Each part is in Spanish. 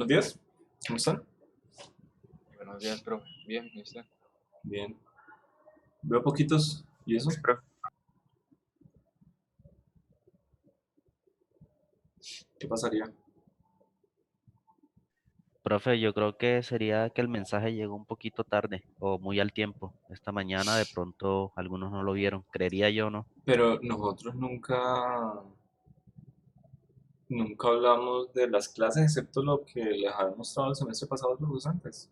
días, ¿cómo están? Buenos días, profe. Bien, ¿y usted? Bien. Veo poquitos, ¿y eso? Profe, ¿Qué pasaría? Profe, yo creo que sería que el mensaje llegó un poquito tarde o muy al tiempo. Esta mañana de pronto algunos no lo vieron, creería yo, ¿no? Pero nosotros nunca hablamos de las clases, excepto lo que les habían mostrado el semestre pasado a los docentes.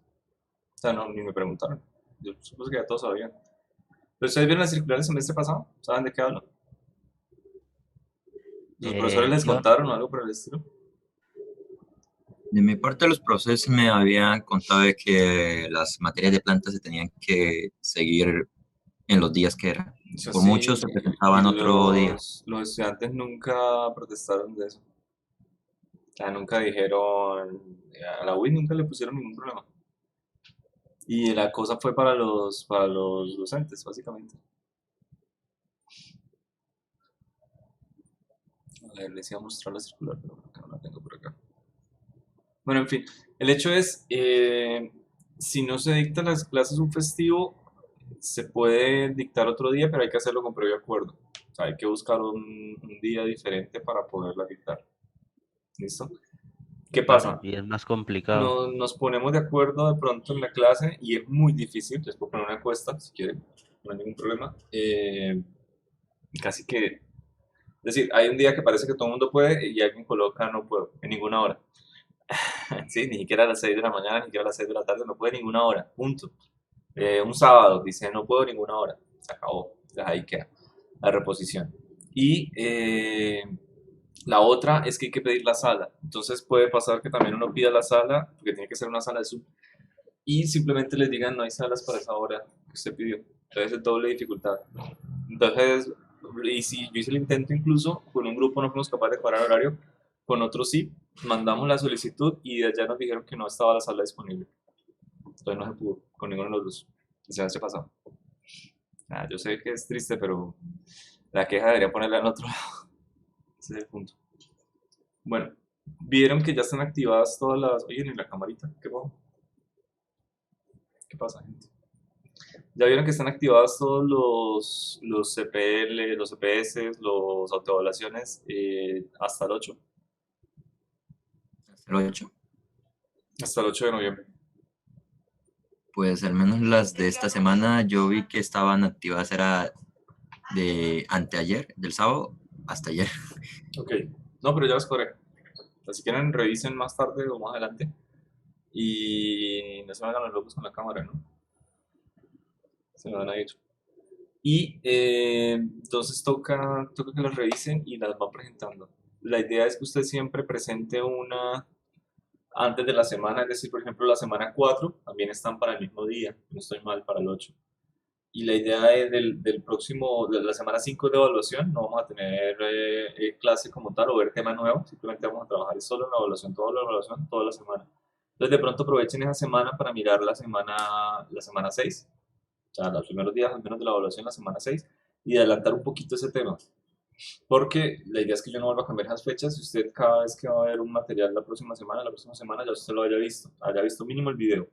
O sea, no, ni me preguntaron. Yo supuse que ya todos sabían. ¿Pero ustedes vieron la circular del semestre pasado? ¿Saben de qué hablo? ¿Los profesores les Yo, contaron o algo por el estilo? De mi parte, los profesores me habían contado de que las materias de planta se tenían que seguir en los días que eran. O sea, Por sí, muchos se y presentaban otro día. los estudiantes nunca protestaron de eso. O sea, nunca dijeron, a la UI nunca le pusieron ningún problema. Y la cosa fue para los docentes, básicamente. A ver, les iba a mostrar la circular, pero creo que no la tengo por acá. Bueno, en fin, el hecho es, si no se dictan las clases un festivo, se puede dictar otro día, pero hay que hacerlo con previo acuerdo. O sea, hay que buscar un día diferente para poderla dictar. ¿Listo? ¿Qué claro, pasa? y es más complicado. Nos ponemos de acuerdo de pronto en la clase y es muy difícil. Les puedo poner una encuesta si quieren, no hay ningún problema. Casi que, es decir, hay un día que parece que todo el mundo puede y alguien coloca no puedo, en ninguna hora. Sí, ni siquiera a las 6 de la mañana, ni siquiera a las 6 de la tarde, no puede ninguna hora, punto. Un sábado dice no puedo ninguna hora, se acabó, ya ahí queda la reposición. Y la otra es que hay que pedir la sala, entonces puede pasar que también uno pida la sala, porque tiene que ser una sala de Zoom, y simplemente les digan no hay salas para esa hora que usted pidió, entonces es doble dificultad. Entonces, y si yo hice el intento incluso, con un grupo no fuimos capaces de cuadrar horario, con otro sí, mandamos la solicitud y de allá nos dijeron que no estaba la sala disponible. Entonces no se pudo con ninguno de los dos. El semestre pasado. Ah, yo sé que es triste, pero la queja debería ponerla en otro lado. Ese es el punto. Bueno, vieron que ya están activadas todas las. Oye, ni la camarita. ¿Qué pasa, gente? Ya vieron que están activados todos los CPL, los CPS, los autoevaluaciones hasta el 8. Hasta el 8. Hasta el 8 de noviembre. Pues al menos las de esta semana yo vi que estaban activadas, era de anteayer, del sábado hasta ayer. Ok. No, pero ya las corré. Si quieren, revisen más tarde o más adelante. Y no se me hagan los locos con la cámara, ¿no? Se me van a ir. Y entonces toca que las revisen y las van presentando. La idea es que usted siempre presente una antes de la semana, es decir, por ejemplo, la semana 4 también están para el mismo día, no estoy mal, para el 8. Y la idea es del próximo, de la semana 5 de evaluación, no vamos a tener clase como tal o ver tema nuevo, simplemente vamos a trabajar solo en la evaluación, toda la semana. Entonces de pronto aprovechen esa semana para mirar la semana 6, o sea, los primeros días al menos de la evaluación, la semana 6 y adelantar un poquito ese tema. Porque la idea es que yo no vuelva a cambiar esas fechas y usted cada vez que va a ver un material la próxima semana ya usted lo haya visto mínimo el video.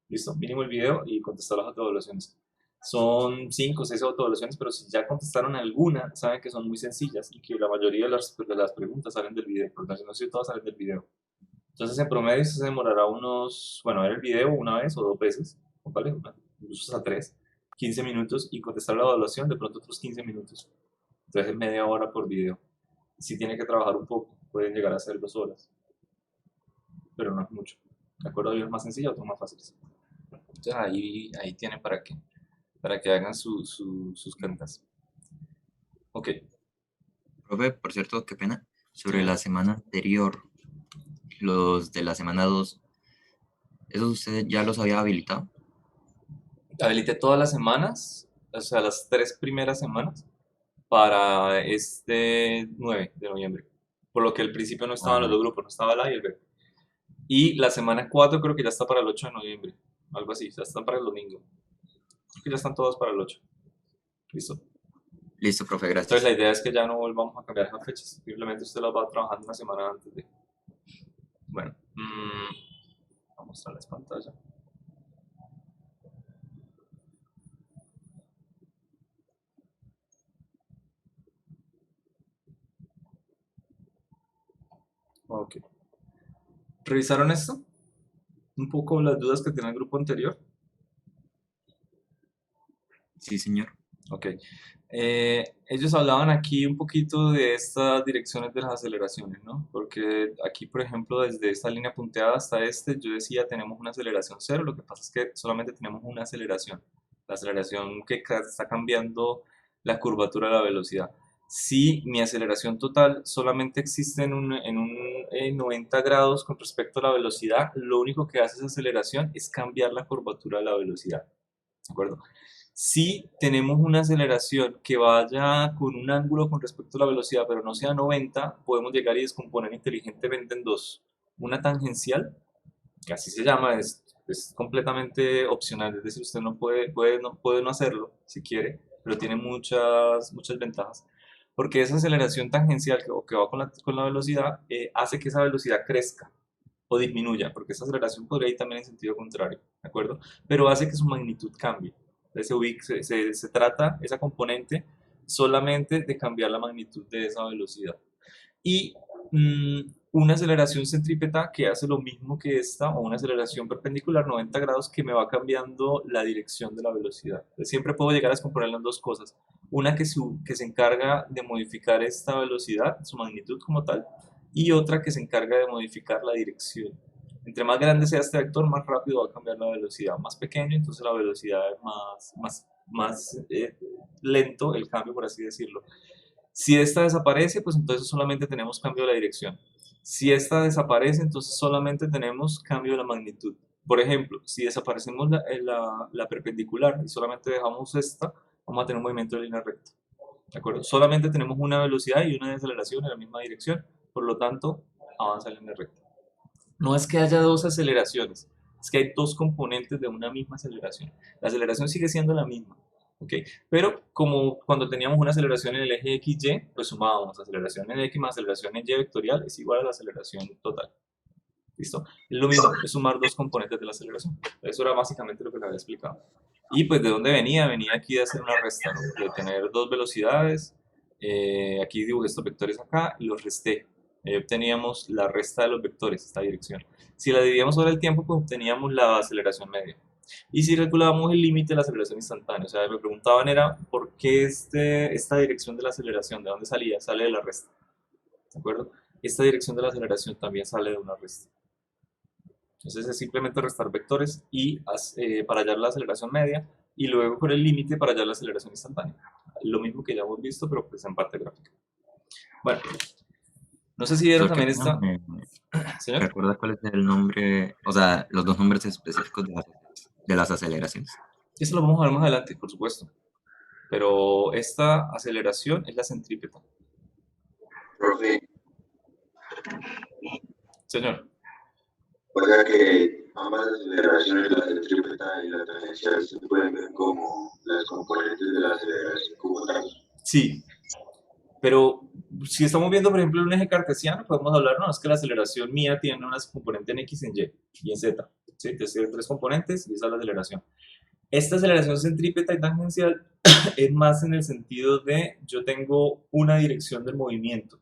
¿Listo? Mínimo el video y contestar las autoevaluaciones. Son 5 o 6 autoevaluaciones, pero si ya contestaron alguna, saben que son muy sencillas y que la mayoría de las preguntas salen del video, porque no sé si todas salen del video. Entonces, en promedio, se demorará unos, bueno, ver el video una vez o dos veces, ¿vale? Incluso hasta tres, 15 minutos y contestar la evaluación de pronto otros 15 minutos. Entonces, es media hora por video. Si tiene que trabajar un poco, pueden llegar a ser 2 horas, pero no es mucho. ¿De acuerdo? Hay unos más sencillos, otros más fáciles. Entonces, ahí tienen para que hagan sus cuentas. Ok, Profe, por cierto, qué pena. Sobre señor. la semana anterior, los de la semana 2, ¿esos usted ya los había habilitado? Habilité todas las semanas, o sea, las 3 primeras semanas, para este 9 de noviembre. Por lo que al principio no estaban los Ah, dos grupos, no estaba el A y el B. Y la semana 4 creo que ya está para el 8 de noviembre. Algo así, ya están para el domingo. Creo que ya están todos para el 8. Listo. listo, profe, Entonces la gracias. idea es que ya no volvamos a cambiar esas fechas. Simplemente usted las va trabajando una semana antes de. Bueno, mostrarles pantalla. Ok. ¿Revisaron esto? Un poco las dudas que tenía el grupo anterior. Sí, señor. Ok. Ellos hablaban aquí un poquito de estas direcciones de las aceleraciones, ¿no? Porque aquí, por ejemplo, desde esta línea punteada hasta yo decía tenemos una aceleración cero, lo que pasa es que solamente tenemos una aceleración, la aceleración que está cambiando la curvatura de la velocidad. Si mi aceleración total solamente existe en 90 grados con respecto a la velocidad, lo único que hace esa aceleración es cambiar la curvatura de la velocidad, ¿de acuerdo? Si tenemos una aceleración que vaya con un ángulo con respecto a la velocidad, pero no sea 90, podemos llegar y descomponer inteligentemente en dos. Una tangencial, que así se llama, es completamente opcional, es decir, usted no puede no hacerlo si quiere, pero tiene muchas ventajas. Porque esa aceleración tangencial que va con la velocidad hace que esa velocidad crezca o disminuya, porque esa aceleración podría ir también en sentido contrario, ¿de acuerdo? Pero hace que su magnitud cambie. Entonces se trata, esa componente, solamente de cambiar la magnitud de esa velocidad. Y una aceleración centrípeta que hace lo mismo que esta, o una aceleración perpendicular 90 grados que me va cambiando la dirección de la velocidad. Entonces, siempre puedo llegar a descomponerla en dos cosas. Una que se encarga de modificar esta velocidad, su magnitud como tal, y otra que se encarga de modificar la dirección. Entre más grande sea este vector, más rápido va a cambiar la velocidad. Más pequeño, entonces la velocidad es más lento el cambio, por así decirlo. Si esta desaparece, pues entonces solamente tenemos cambio de la dirección. Si esta desaparece, entonces solamente tenemos cambio de la magnitud. Por ejemplo, si desaparecemos la perpendicular y solamente dejamos esta, vamos a tener un movimiento de línea recta. ¿De acuerdo? Solamente tenemos una velocidad y una deceleración en la misma dirección, por lo tanto, avanza en línea recta. No es que haya dos aceleraciones, es que hay dos componentes de una misma aceleración. La aceleración sigue siendo la misma, ¿ok? Pero como cuando teníamos una aceleración en el eje XY, pues sumábamos aceleración en X más aceleración en Y vectorial es igual a la aceleración total. ¿Listo? Es lo mismo, es sumar dos componentes de la aceleración. Eso era básicamente lo que les había explicado. Y pues de dónde venía, venía aquí de hacer una resta, ¿no? De tener dos velocidades, aquí dibujé estos vectores acá y los resté. Obteníamos la resta de los vectores, esta dirección. Si la dividíamos sobre el tiempo, pues obteníamos la aceleración media. Y si calculábamos el límite de la aceleración instantánea, o sea, me preguntaban era, ¿por qué esta dirección de la aceleración, de dónde salía? Sale de la resta, ¿de acuerdo? Esta dirección de la aceleración también sale de una resta. Entonces es simplemente restar vectores y para hallar la aceleración media y luego con el límite para hallar la aceleración instantánea. Lo mismo que ya hemos visto, pero pues en parte gráfica. Bueno, no sé si vieron también esta... ¿Señor? ¿Recuerda cuál es el nombre, o sea, los dos nombres específicos de las aceleraciones? Eso lo vamos a ver más adelante, por supuesto. Pero esta aceleración es la centrípeta. Profe, Señor. o sea que ambas aceleraciones, la centrípeta y la tangencial, se pueden ver como las componentes de la aceleración como tal. Sí, pero si estamos viendo, por ejemplo, un eje cartesiano, podemos hablar, no, es que la aceleración mía tiene una componente en X, en Y y en Z. ¿Sí? Entonces tiene tres componentes y esa es la aceleración. Esta aceleración centrípeta y tangencial es más en el sentido de yo tengo una dirección del movimiento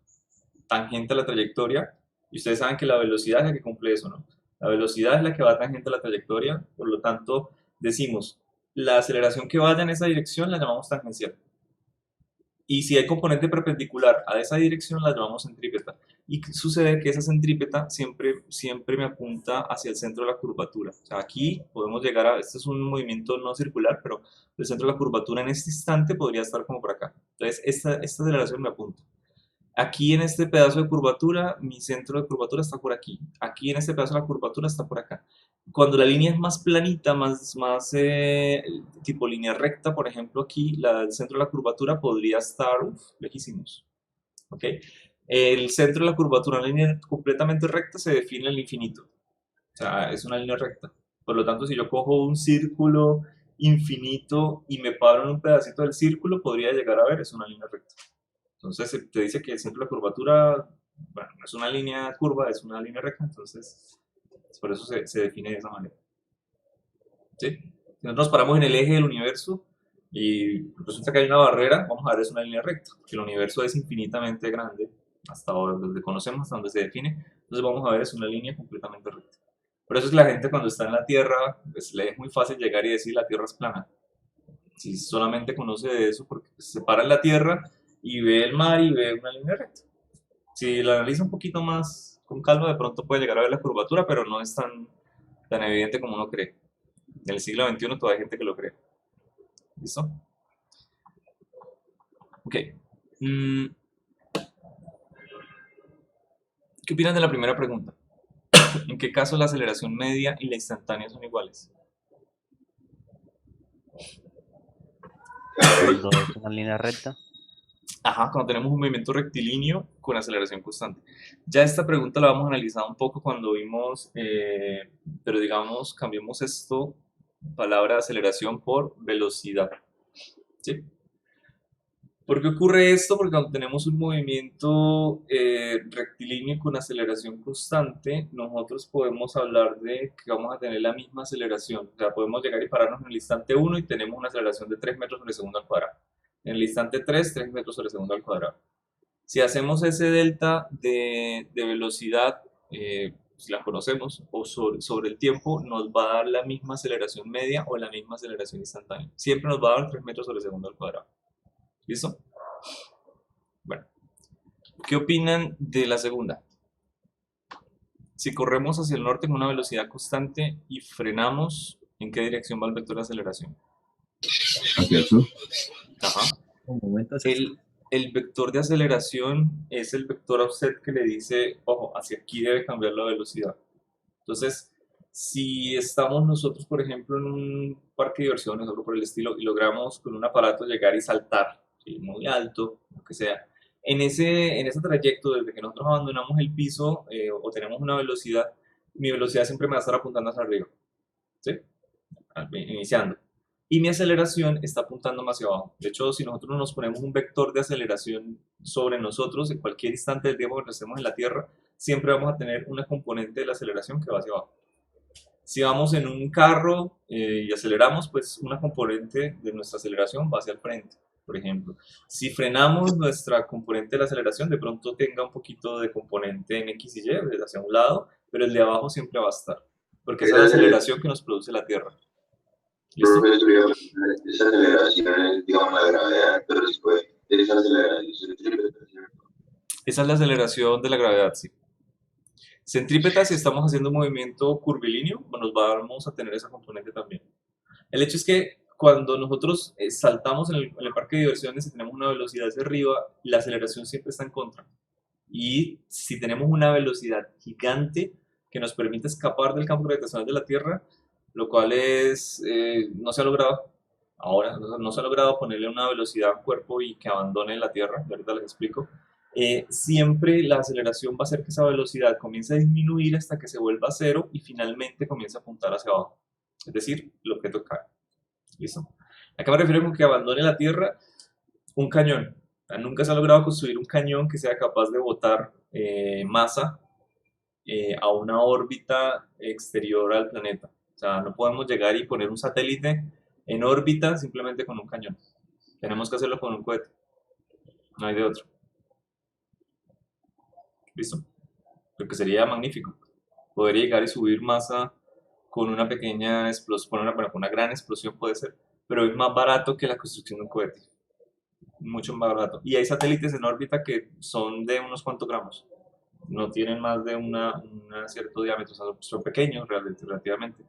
tangente a la trayectoria y ustedes saben que la velocidad es la que cumple eso, ¿no? La velocidad es la que va tangente a la trayectoria, por lo tanto decimos la aceleración que vaya en esa dirección la llamamos tangencial. Y si hay componente perpendicular a esa dirección, la llamamos centrípeta. Y sucede que esa centrípeta siempre me apunta hacia el centro de la curvatura. O sea, aquí podemos llegar a, este es un movimiento no circular, pero el centro de la curvatura en este instante podría estar como por acá. Entonces, esta aceleración me apunta. Aquí en este pedazo de curvatura, mi centro de curvatura está por aquí. Aquí en este pedazo de la curvatura está por acá. Cuando la línea es más planita, más tipo línea recta, por ejemplo, aquí el centro de la curvatura podría estar lejísimos. ¿Okay? El centro de la curvatura, una línea completamente recta, se define en el infinito. O sea, es una línea recta. Por lo tanto, si yo cojo un círculo infinito y me paro en un pedacito del círculo, podría llegar a ver, es una línea recta. Entonces te dice que el centro de la curvatura, bueno, no es una línea curva, es una línea recta, entonces Por eso se define de esa manera. ¿Sí? Si nosotros paramos en el eje del universo y resulta que hay una barrera, vamos a ver es una línea recta, porque el universo es infinitamente grande, hasta donde conocemos, hasta donde se define, entonces vamos a ver es una línea completamente recta. Por eso es que la gente cuando está en la Tierra, pues le es muy fácil llegar y decir la Tierra es plana. Si solamente conoce de eso, porque pues, se para en la Tierra y ve el mar y ve una línea recta. Si la analiza un poquito más con calma, de pronto puede llegar a ver la curvatura, pero no es tan evidente como uno cree. En el siglo XXI todavía hay gente que lo cree. ¿Listo? Ok. ¿Qué opinan de la primera pregunta? ¿En qué caso la aceleración media y la instantánea son iguales? Cuando es una línea recta. Ajá, cuando tenemos un movimiento rectilíneo con aceleración constante. Ya esta pregunta la vamos a analizar un poco cuando vimos, pero digamos, cambiemos esto, palabra de aceleración por velocidad. ¿Sí? ¿Por qué ocurre esto? Porque cuando tenemos un movimiento rectilíneo con aceleración constante, nosotros podemos hablar de que vamos a tener la misma aceleración. O sea, podemos llegar y pararnos en el instante 1 y tenemos una aceleración de 3 metros sobre segundo al cuadrado. En el instante 3, 3 metros sobre segundo al cuadrado. Si hacemos ese delta de velocidad, si la conocemos, o sobre el tiempo, nos va a dar la misma aceleración media o la misma aceleración instantánea. Siempre nos va a dar 3 metros sobre segundo al cuadrado. ¿Listo? Bueno, ¿qué opinan de la segunda? Si corremos hacia el norte con una velocidad constante y frenamos, ¿en qué dirección va el vector de aceleración? Hacia el sur. Ajá. Un momento, hacia el sur. El vector de aceleración es el vector offset que le dice, ojo, hacia aquí debe cambiar la velocidad. Entonces, si estamos nosotros, por ejemplo, en un parque de diversiones o algo por el estilo y logramos con un aparato llegar y saltar, ¿sí? Muy alto, lo que sea, en ese trayecto, desde que nosotros abandonamos el piso o tenemos una velocidad, mi velocidad siempre me va a estar apuntando hacia arriba, ¿sí? Iniciando. Y mi aceleración está apuntando más hacia abajo. De hecho, si nosotros nos ponemos un vector de aceleración sobre nosotros, en cualquier instante del tiempo que estemos en la Tierra, siempre vamos a tener una componente de la aceleración que va hacia abajo. Si vamos en un carro y aceleramos, pues una componente de nuestra aceleración va hacia el frente, por ejemplo. Si frenamos, nuestra componente de la aceleración de pronto tenga un poquito de componente en X y Y, hacia un lado, pero el de abajo siempre va a estar, porque esa es la aceleración que nos produce la Tierra. ¿Listo? Esa aceleración es, digamos, la gravedad, pero después de esa aceleración centrípeta. Esa es la aceleración de la gravedad, sí. Centrípeta, si estamos haciendo un movimiento curvilíneo, nos vamos a tener esa componente también. El hecho es que cuando nosotros saltamos en el parque de diversiones y tenemos una velocidad hacia arriba, la aceleración siempre está en contra. Y si tenemos una velocidad gigante que nos permite escapar del campo gravitacional de la Tierra, lo cual no se ha logrado ahora, no se ha logrado ponerle una velocidad a un cuerpo y que abandone la Tierra, ahorita les explico. Siempre la aceleración va a hacer que esa velocidad comience a disminuir hasta que se vuelva a cero y finalmente comience a apuntar hacia abajo, es decir, el objeto cae. ¿Listo? Acá me refiero con que abandone la Tierra un cañón. Nunca se ha logrado construir un cañón que sea capaz de botar masa a una órbita exterior al planeta. O sea, no podemos llegar y poner un satélite en órbita simplemente con un cañón. Tenemos que hacerlo con un cohete. No hay de otro. ¿Listo? Porque sería magnífico. Poder llegar y subir masa con una pequeña explosión, con una gran explosión puede ser, pero es más barato que la construcción de un cohete. Mucho más barato. Y hay satélites en órbita que son de unos cuantos gramos. No tienen más de un cierto diámetro, o sea, son pequeños relativamente.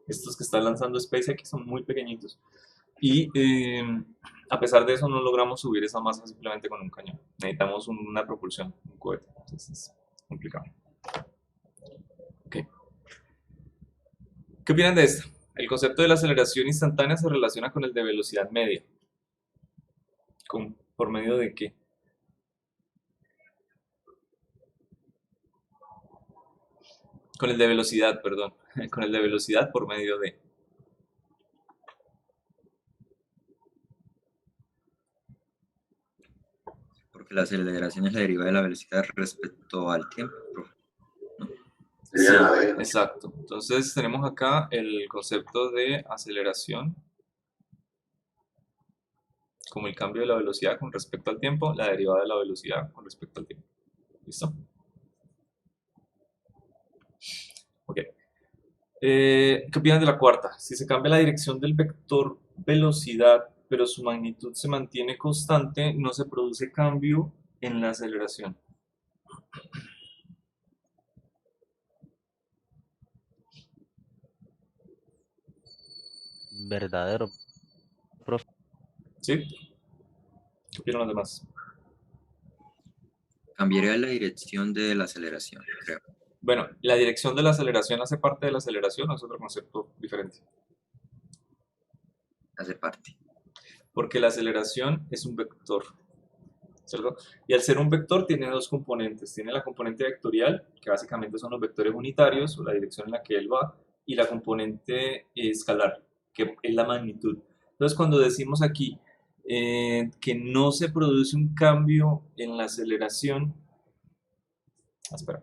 Estos que están lanzando SpaceX son muy pequeñitos. Y a pesar de eso no logramos subir esa masa simplemente con un cañón. Necesitamos una propulsión, un cohete. Entonces es complicado. Okay. ¿Qué opinan de esto? El concepto de la aceleración instantánea se relaciona con el de velocidad media. ¿Por medio de qué? Con el de velocidad, perdón. Con el de velocidad por medio de... Porque la aceleración es la derivada de la velocidad respecto al tiempo, profe. Sería la B. Exacto. Entonces tenemos acá el concepto de aceleración como el cambio de la velocidad con respecto al tiempo, la derivada de la velocidad con respecto al tiempo. ¿Listo? Ok. ¿Qué opinan de la cuarta? Si se cambia la dirección del vector velocidad, pero su magnitud se mantiene constante, no se produce cambio en la aceleración. Verdadero, profe. ¿Sí? ¿Qué opinan los demás? Cambiaría la dirección de la aceleración, creo. Bueno, ¿la dirección de la aceleración hace parte de la aceleración o es otro concepto diferente? Hace parte. Porque la aceleración es un vector, ¿cierto? Y al ser un vector tiene dos componentes. Tiene la componente vectorial, que básicamente son los vectores unitarios o la dirección en la que él va, y la componente escalar, que es la magnitud. Entonces, cuando decimos aquí que no se produce un cambio en la aceleración, espera.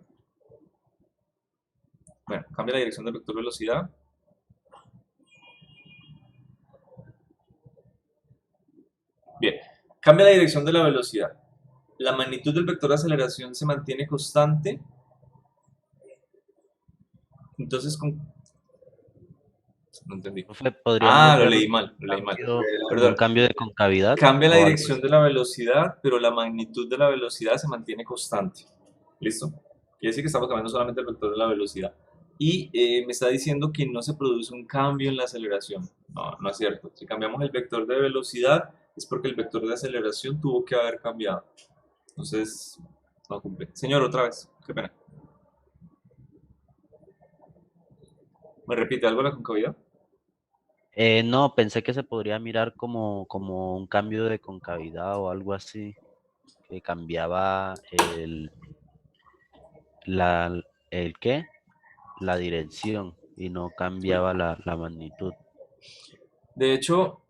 Bueno, cambia la dirección del vector velocidad. Bien, cambia la dirección de la velocidad. La magnitud del vector de aceleración se mantiene constante. Entonces, no entendí. Profe, podríamos Lo ver leí mal, lo leí mal. un Perdón. cambio de concavidad Cambia la o algo dirección así. de la velocidad, pero la magnitud de la velocidad se mantiene constante. ¿Listo? Quiere decir que estamos cambiando solamente el vector de la velocidad. Y me está diciendo que no se produce un cambio en la aceleración. No, no es cierto. Si cambiamos el vector de velocidad, es porque el vector de aceleración tuvo que haber cambiado. Entonces, no cumple. Señor, otra vez. Qué pena. ¿Me repite algo la concavidad? No, pensé que se podría mirar como un cambio de concavidad o algo así, que cambiaba el ¿qué? La dirección y no cambiaba la magnitud. De hecho,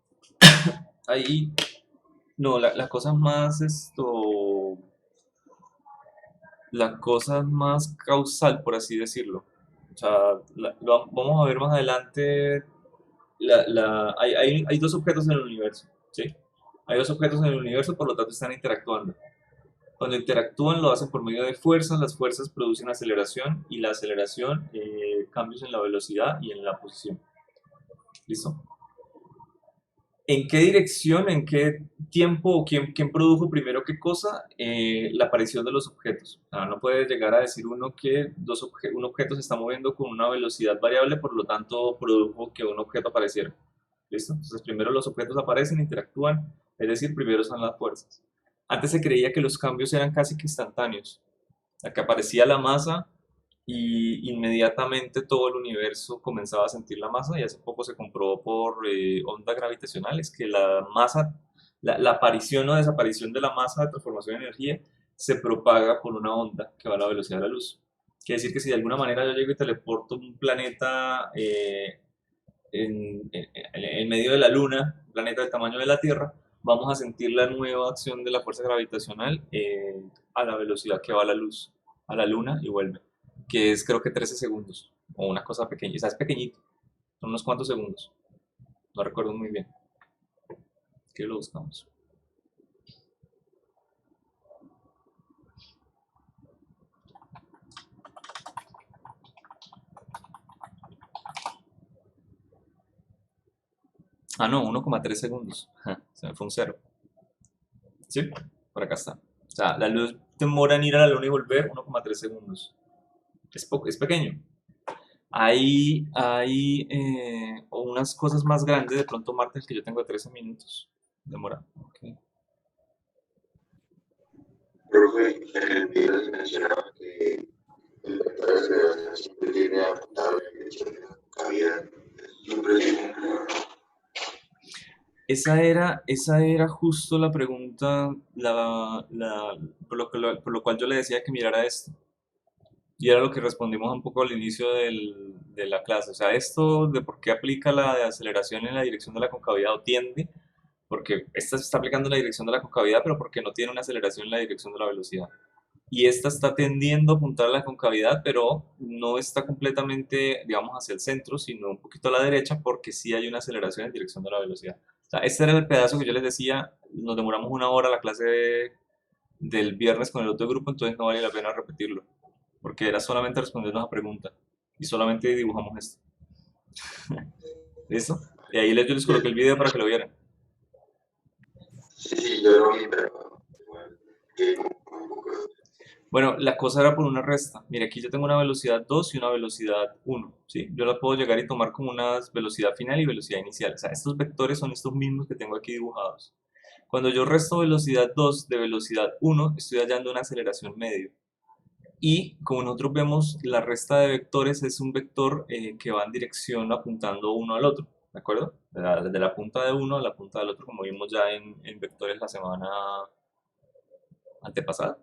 ahí, no, la cosa más la cosa más causal, por así decirlo. O sea, vamos a ver más adelante, hay dos objetos en el universo, ¿sí? Hay dos objetos en el universo, por lo tanto están interactuando. Cuando interactúan lo hacen por medio de fuerzas, las fuerzas producen aceleración y la aceleración, cambios en la velocidad y en la posición. ¿Listo? ¿En qué dirección, en qué tiempo o quién produjo primero qué cosa? La aparición de los objetos. No puede llegar a decir uno que un objeto se está moviendo con una velocidad variable, por lo tanto produjo que un objeto apareciera. ¿Listo? Entonces primero los objetos aparecen, interactúan, es decir, primero son las fuerzas. Antes se creía que los cambios eran casi que instantáneos. Que aparecía la masa y inmediatamente todo el universo comenzaba a sentir la masa, y hace poco se comprobó por ondas gravitacionales que la masa, la aparición o desaparición de la masa de transformación de energía se propaga por una onda que va a la velocidad de la luz. Quiere decir que si de alguna manera yo llego y teleporto un planeta en medio de la Luna, un planeta del tamaño de la Tierra, vamos a sentir la nueva acción de la fuerza gravitacional a la velocidad que va la luz a la Luna y vuelve, que es creo que 13 segundos, o una cosa pequeña, o sea, es pequeñito, son unos cuantos segundos, no recuerdo muy bien, que lo buscamos. No, 1,3 segundos, se me fue un cero, ¿sí? Por acá está. O sea, la luz demora en ir a la Luna y volver 1,3 segundos, es pequeño. Hay unas cosas más grandes, de pronto Marte, el que yo tengo de 13 minutos. Demora. Okay. Profe, en el video se mencionaba que el vector de aceleración siempre tiene apuntado en la dirección de la concavidad. Siempre se cumple. Esa era justo la pregunta, por lo cual yo le decía que mirara esto. Y era lo que respondimos un poco al inicio de la clase. O sea, esto de por qué aplica la de aceleración en la dirección de la concavidad o tiende, porque esta se está aplicando en la dirección de la concavidad, pero porque no tiene una aceleración en la dirección de la velocidad. y esta está tendiendo a apuntar a la concavidad, pero no está completamente, digamos, hacia el centro, sino un poquito a la derecha, porque sí hay una aceleración en dirección de la velocidad. O sea, este era el pedazo que yo les decía, nos demoramos 1 hora la clase del viernes con el otro grupo, entonces no vale la pena repetirlo, porque era solamente respondernos a preguntas, y solamente dibujamos esto. ¿Listo? Y ahí yo les coloqué el video para que lo vieran. Sí, yo lo vi, pero igual, que un poco. Bueno, la cosa era por una resta. Mira, aquí yo tengo una velocidad 2 y una velocidad 1, ¿sí? Yo la puedo llegar y tomar como una velocidad final y velocidad inicial. O sea, estos vectores son estos mismos que tengo aquí dibujados. Cuando yo resto velocidad 2 de velocidad 1, estoy hallando una aceleración medio. Y como nosotros vemos, la resta de vectores es un vector que va en dirección apuntando uno al otro, ¿de acuerdo? De la punta de uno a la punta del otro, como vimos ya en vectores la semana antepasada.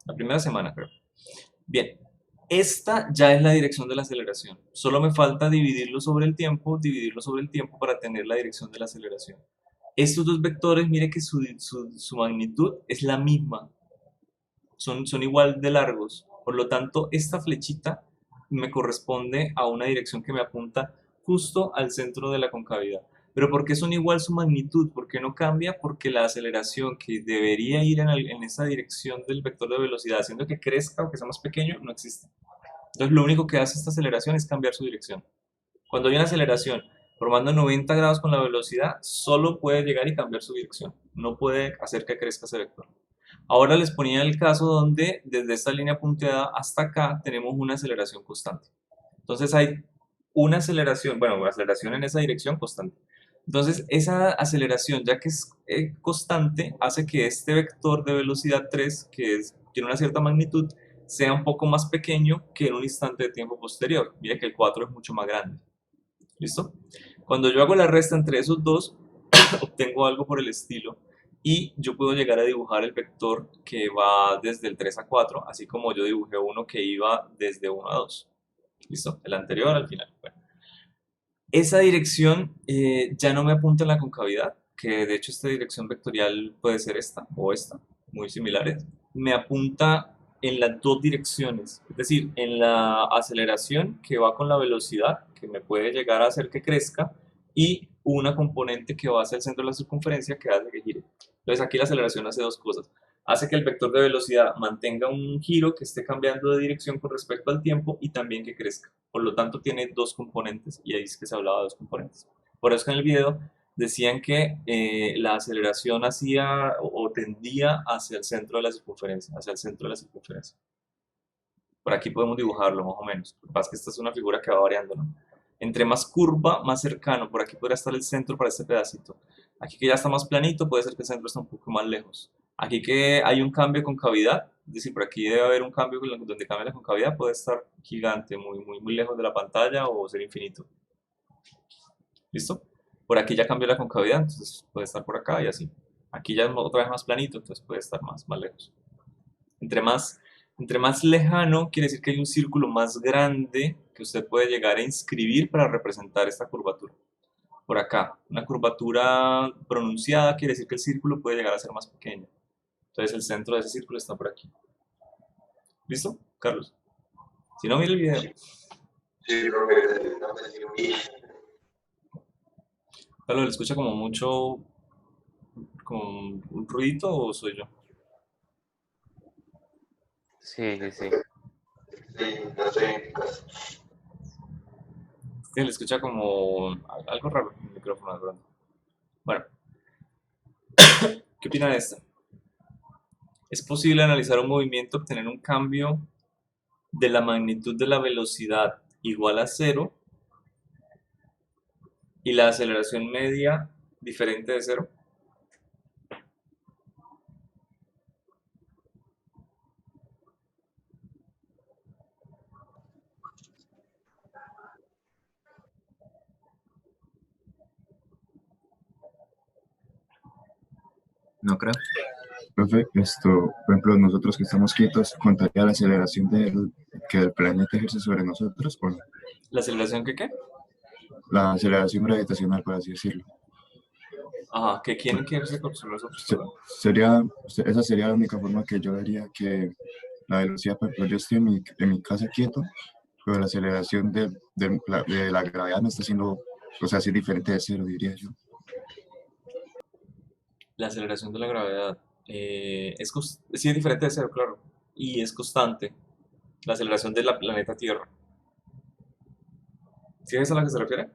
La primera semana, creo. Bien, esta ya es la dirección de la aceleración. Solo me falta dividirlo sobre el tiempo para tener la dirección de la aceleración. Estos dos vectores, mire que su magnitud es la misma. Son igual de largos. Por lo tanto, esta flechita me corresponde a una dirección que me apunta justo al centro de la concavidad. Pero ¿por qué son igual su magnitud? ¿Por qué no cambia? Porque la aceleración que debería ir en esa dirección del vector de velocidad, haciendo que crezca o que sea más pequeño, no existe. Entonces lo único que hace esta aceleración es cambiar su dirección. Cuando hay una aceleración formando 90 grados con la velocidad, solo puede llegar y cambiar su dirección. No puede hacer que crezca ese vector. Ahora les ponía el caso donde desde esta línea punteada hasta acá tenemos una aceleración constante. Entonces hay una aceleración, bueno, una aceleración en esa dirección constante. Entonces esa aceleración, ya que es constante, hace que este vector de velocidad 3, tiene una cierta magnitud, sea un poco más pequeño que en un instante de tiempo posterior. Mira que el 4 es mucho más grande. ¿Listo? Cuando yo hago la resta entre esos dos, obtengo algo por el estilo. Y yo puedo llegar a dibujar el vector que va desde el 3 a 4, así como yo dibujé uno que iba desde 1 a 2. ¿Listo? El anterior al final. Bueno. Esa dirección ya no me apunta en la concavidad, que de hecho esta dirección vectorial puede ser esta o esta, muy similares. Me apunta en las dos direcciones, es decir, en la aceleración que va con la velocidad, que me puede llegar a hacer que crezca, y una componente que va hacia el centro de la circunferencia que hace que gire. Entonces aquí la aceleración hace dos cosas. Hace que el vector de velocidad mantenga un giro que esté cambiando de dirección con respecto al tiempo y también que crezca. Por lo tanto tiene dos componentes y ahí es que se hablaba de dos componentes. Por eso que en el video decían que la aceleración hacía o tendía hacia el centro de la circunferencia, Por aquí podemos dibujarlo más o menos. Lo que pasa es que esta es una figura que va variando, ¿no? Entre más curva, más cercano. Por aquí podría estar el centro para este pedacito. Aquí que ya está más planito, puede ser que el centro esté un poco más lejos. Aquí que hay un cambio de concavidad, es decir, por aquí debe haber un cambio donde cambia la concavidad, puede estar gigante, muy lejos de la pantalla o ser infinito. ¿Listo? Por aquí ya cambió la concavidad, entonces puede estar por acá y así. Aquí ya es otra vez más planito, entonces puede estar más lejos. Entre más lejano, quiere decir que hay un círculo más grande que usted puede llegar a inscribir para representar esta curvatura. Por acá, una curvatura pronunciada quiere decir que el círculo puede llegar a ser más pequeño. Entonces el centro de ese círculo está por aquí. ¿Listo, Carlos? Si no, mire el video. Sí, profe, no me sirve. Carlos, ¿le escucha como mucho, como un ruidito o soy yo? Sí. Sí, no sé. Le escucha como algo raro en el micrófono de pronto. Bueno, ¿qué opina de esta? ¿Es posible analizar un movimiento, obtener un cambio de la magnitud de la velocidad igual a 0 y la aceleración media diferente de 0? No creo. Profe, por ejemplo, nosotros que estamos quietos, ¿contaría la aceleración que el planeta ejerce sobre nosotros o no? ¿La aceleración qué? La aceleración gravitacional, por así decirlo. Ajá, ¿que quién ejerce sobre nosotros? Esa sería la única forma que yo vería que la velocidad, por ejemplo, yo estoy en mi casa quieto, pero la aceleración de la gravedad me está haciendo, o sea, así diferente de cero, diría yo. La aceleración de la gravedad sí es diferente de cero, claro, y es constante. La aceleración de la planeta Tierra. ¿Sí es a la que se refiere?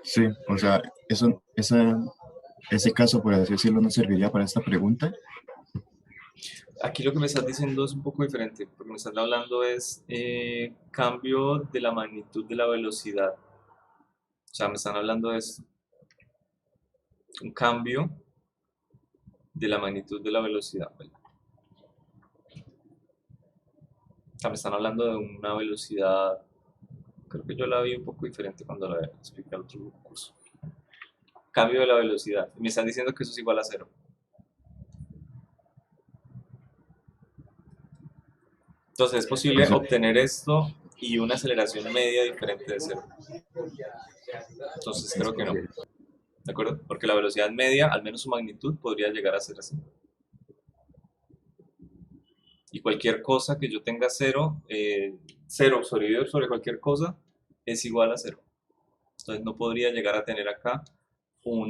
Sí, o sea, ese caso, por así decirlo, no serviría para esta pregunta. Aquí lo que me estás diciendo es un poco diferente, porque me estás hablando es cambio de la magnitud de la velocidad. O sea, me están hablando de esto. Un cambio de la magnitud de la velocidad. O sea, me están hablando de una velocidad, creo que yo la vi un poco diferente cuando la expliqué al otro curso. Cambio de la velocidad. Me están diciendo que eso es igual a cero. Entonces es posible obtener esto y una aceleración media diferente de cero. Entonces creo que no. ¿De acuerdo? Porque la velocidad media, al menos su magnitud, podría llegar a ser así. Y cualquier cosa que yo tenga cero, cero sobre cualquier cosa, es igual a cero. Entonces no podría llegar a tener acá un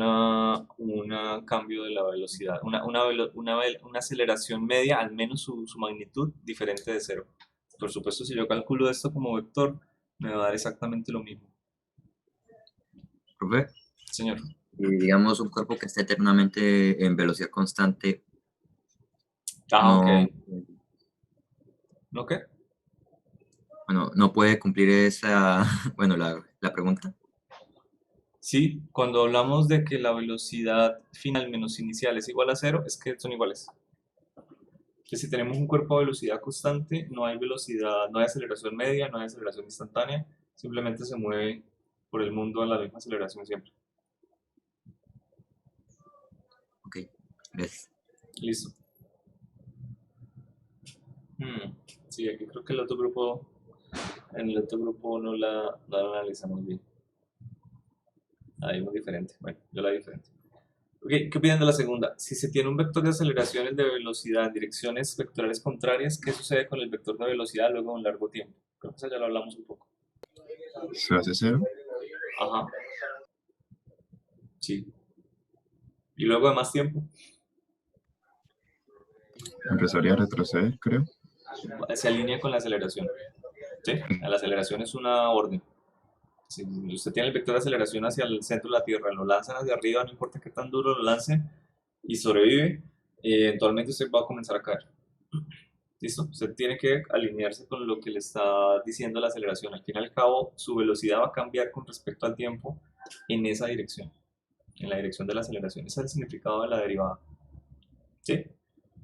cambio de la velocidad, una aceleración media, al menos su magnitud, diferente de cero. Por supuesto, si yo calculo esto como vector, me va a dar exactamente lo mismo. Profe, Señor. y digamos un cuerpo que esté eternamente en velocidad constante, Ah, no, ok. ¿No qué? bueno, no puede cumplir esa, bueno, la pregunta. Sí, cuando hablamos de que la velocidad final menos inicial es igual a cero, es que son iguales. Que si tenemos un cuerpo a velocidad constante, no hay velocidad, no hay aceleración media, no hay aceleración instantánea, simplemente se mueve por el mundo a la misma aceleración siempre. Ok, gracias. Listo. Sí, aquí creo que en el otro grupo no la analizamos bien. Ahí muy diferente. Bueno, yo la vi diferente. Ok, ¿qué opinan de la segunda? Si se tiene un vector de aceleraciones de velocidad en direcciones vectoriales contrarias, ¿qué sucede con el vector de velocidad luego de un largo tiempo? Creo que eso ya lo hablamos un poco. ¿Se hace cero? Ajá. Sí. ¿Y luego de más tiempo? Empezaría a retroceder, creo. Se alinea con la aceleración. ¿Sí? La aceleración es una orden. Si usted tiene el vector de aceleración hacia el centro de la Tierra, lo lanzan hacia arriba, no importa qué tan duro lo lancen, y sobrevive, eventualmente usted va a comenzar a caer. ¿Listo? Usted tiene que alinearse con lo que le está diciendo la aceleración. Al fin y al cabo, su velocidad va a cambiar con respecto al tiempo en esa dirección, en la dirección de la aceleración. Ese es el significado de la derivada. ¿Sí?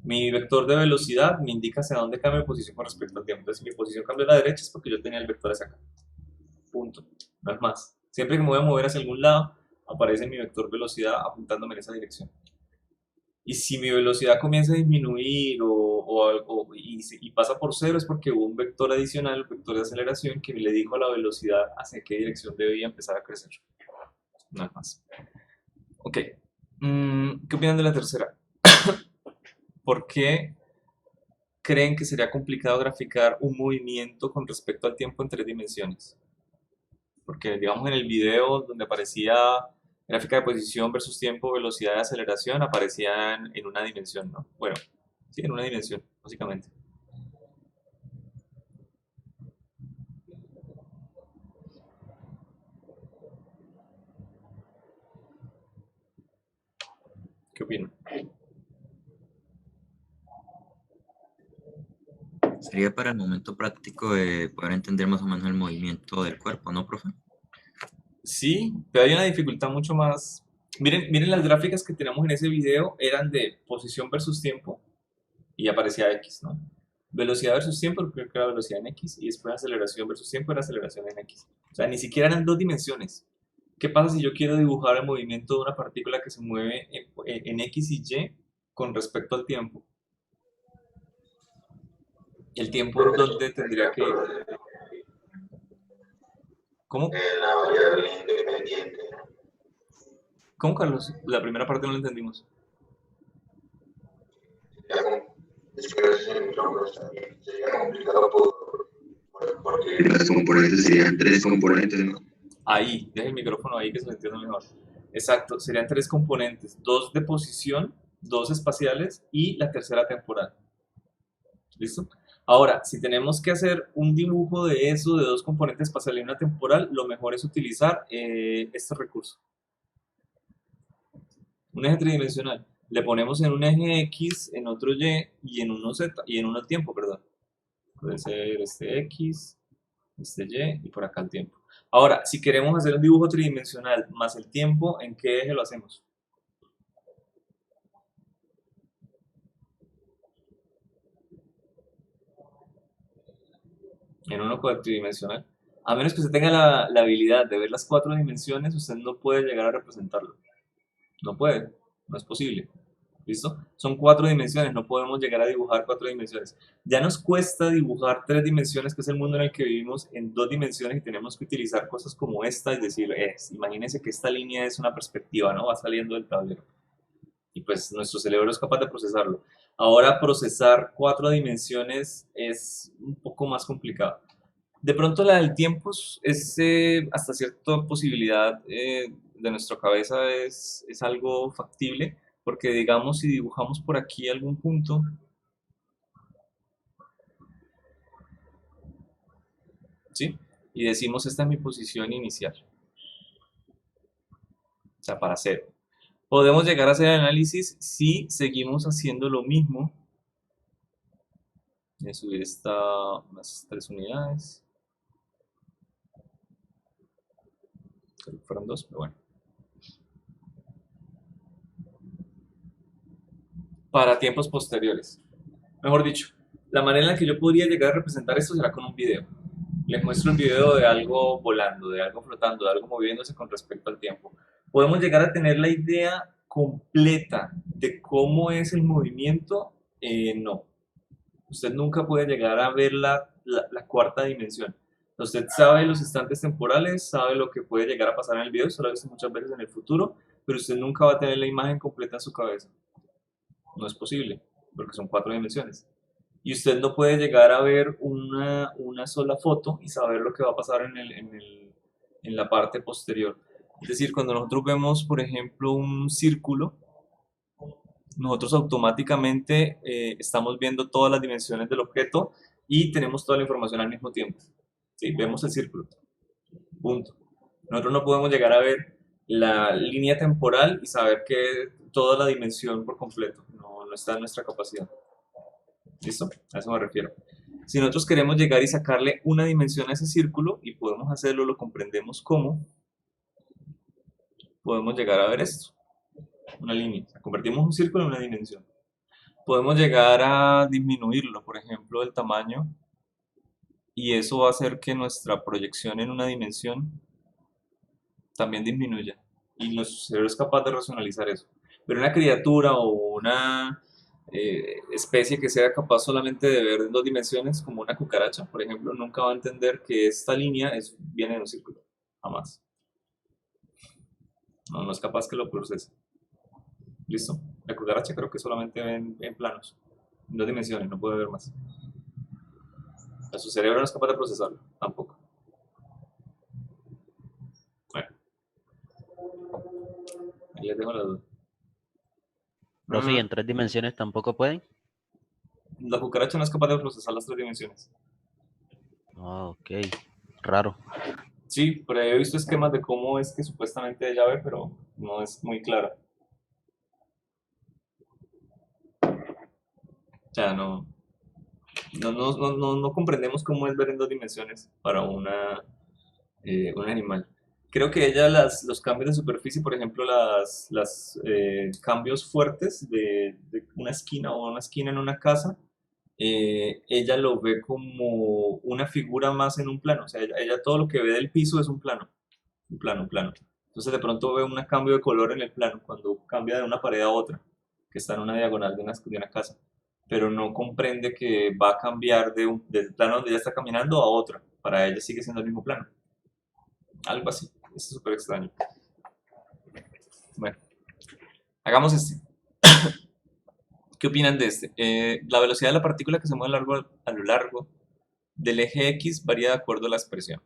Mi vector de velocidad me indica hacia dónde cambia mi posición con respecto al tiempo. Entonces, si mi posición cambió a la derecha es porque yo tenía el vector hacia acá. Punto. No es más. Siempre que me voy a mover hacia algún lado, aparece mi vector velocidad apuntándome en esa dirección. Y si mi velocidad comienza a disminuir y pasa por cero, es porque hubo un vector adicional, un vector de aceleración, que le dijo a la velocidad hacia qué dirección debía empezar a crecer. No es más. Ok. ¿Qué opinan de la tercera? ¿Por qué creen que sería complicado graficar un movimiento con respecto al tiempo en 3 dimensiones? Porque, digamos, en el video donde aparecía gráfica de posición versus tiempo, velocidad de aceleración, aparecían en una dimensión, ¿no? Bueno, sí, en una dimensión, básicamente. ¿Qué opinan? Sería para el momento práctico de poder entender más o menos el movimiento del cuerpo, ¿no, profe? Sí, pero hay una dificultad mucho más. Miren las gráficas que tenemos en ese video, eran de posición versus tiempo y aparecía X, ¿no? Velocidad versus tiempo, creo que era velocidad en X, y después aceleración versus tiempo era aceleración en X. O sea, ni siquiera eran 2 dimensiones. ¿Qué pasa si yo quiero dibujar el movimiento de una partícula que se mueve en X y Y con respecto al tiempo? ¿El tiempo dónde tendría que ir? ¿Cómo? La variable independiente. ¿Cómo, Carlos? La primera parte no la entendimos. Después entró pero está bien. Sería complicado porque las componentes serían 3 componentes, ¿no? Ahí, deja el micrófono ahí que se lo entienda mejor. Exacto, serían 3 componentes, 2 de posición, 2 espaciales y la tercera temporal. ¿Listo? Ahora, si tenemos que hacer un dibujo de eso, de 2 componentes espaciales y una temporal, lo mejor es utilizar este recurso. Un eje tridimensional. Le ponemos en un eje X, en otro Y y en uno Z, y en uno tiempo, perdón. Puede ser este X, este Y y por acá el tiempo. Ahora, si queremos hacer un dibujo tridimensional más el tiempo, ¿en qué eje lo hacemos? En uno cuatridimensional. A menos que usted tenga la habilidad de ver las 4 dimensiones, usted no puede llegar a representarlo. No puede, no es posible. ¿Listo? Son 4 dimensiones, no podemos llegar a dibujar 4 dimensiones. Ya nos cuesta dibujar 3 dimensiones, que es el mundo en el que vivimos, en 2 dimensiones y tenemos que utilizar cosas como esta y decir, imagínense que esta línea es una perspectiva, ¿no? Va saliendo del tablero. Y pues nuestro cerebro es capaz de procesarlo. Ahora procesar 4 dimensiones es un poco más complicado. De pronto la del tiempo es hasta cierta posibilidad de nuestra cabeza es algo factible, porque digamos si dibujamos por aquí algún punto, ¿sí? Y decimos esta es mi posición inicial, o sea, para 0. Podemos llegar a hacer el análisis si seguimos haciendo lo mismo. Voy a subir las 3 unidades. Creo que fueron 2, pero bueno. Para tiempos posteriores. Mejor dicho, la manera en la que yo podría llegar a representar esto será con un video. Les muestro el video de algo volando, de algo flotando, de algo moviéndose con respecto al tiempo. Podemos llegar a tener la idea completa de cómo es el movimiento. No. Usted nunca puede llegar a ver la cuarta dimensión. Usted sabe los instantes temporales, sabe lo que puede llegar a pasar en el video, eso lo ha visto muchas veces en el futuro, pero usted nunca va a tener la imagen completa en su cabeza. No es posible, porque son 4 dimensiones. Y usted no puede llegar a ver una sola foto y saber lo que va a pasar en la parte posterior. Es decir, cuando nosotros vemos, por ejemplo, un círculo, nosotros automáticamente estamos viendo todas las dimensiones del objeto y tenemos toda la información al mismo tiempo. ¿Sí? Vemos el círculo. Punto. Nosotros no podemos llegar a ver la línea temporal y saber que toda la dimensión por completo. No está en nuestra capacidad. ¿Listo? A eso me refiero. Si nosotros queremos llegar y sacarle una dimensión a ese círculo y podemos hacerlo, lo comprendemos como, podemos llegar a ver esto. Una línea. Convertimos un círculo en una dimensión. Podemos llegar a disminuirlo, por ejemplo, el tamaño, y eso va a hacer que nuestra proyección en una dimensión también disminuya. Y nuestro cerebro es capaz de racionalizar eso. Pero una criatura o una especie que sea capaz solamente de ver en 2 dimensiones, como una cucaracha, por ejemplo, nunca va a entender que esta línea viene de un círculo. Jamás. No es capaz que lo procese. ¿Listo? La cucaracha creo que solamente ve en planos, en 2 dimensiones, no puede ver más. Su cerebro no es capaz de procesarlo, tampoco. Bueno. Ahí les dejo la duda. Profe, ¿y en 3 dimensiones tampoco pueden? La cucaracha no es capaz de procesar las 3 dimensiones. Ah, ok. Raro. Sí, pero he visto esquemas de cómo es que supuestamente ella ve, pero no es muy clara. O sea, no comprendemos cómo es ver en 2 dimensiones para un animal. Creo que ella los cambios de superficie, por ejemplo, los cambios fuertes de una esquina o una esquina en una casa, ella lo ve como una figura más en un plano. O sea, ella todo lo que ve del piso es un plano. Un plano. Entonces de pronto ve un cambio de color en el plano cuando cambia de una pared a otra, que está en una diagonal de una casa. Pero no comprende que va a cambiar del plano donde ella está caminando a otro. Para ella sigue siendo el mismo plano. Algo así. Es súper extraño. Bueno, hagamos este. ¿Qué opinan de este? La velocidad de la partícula que se mueve a lo largo del eje X varía de acuerdo a la expresión.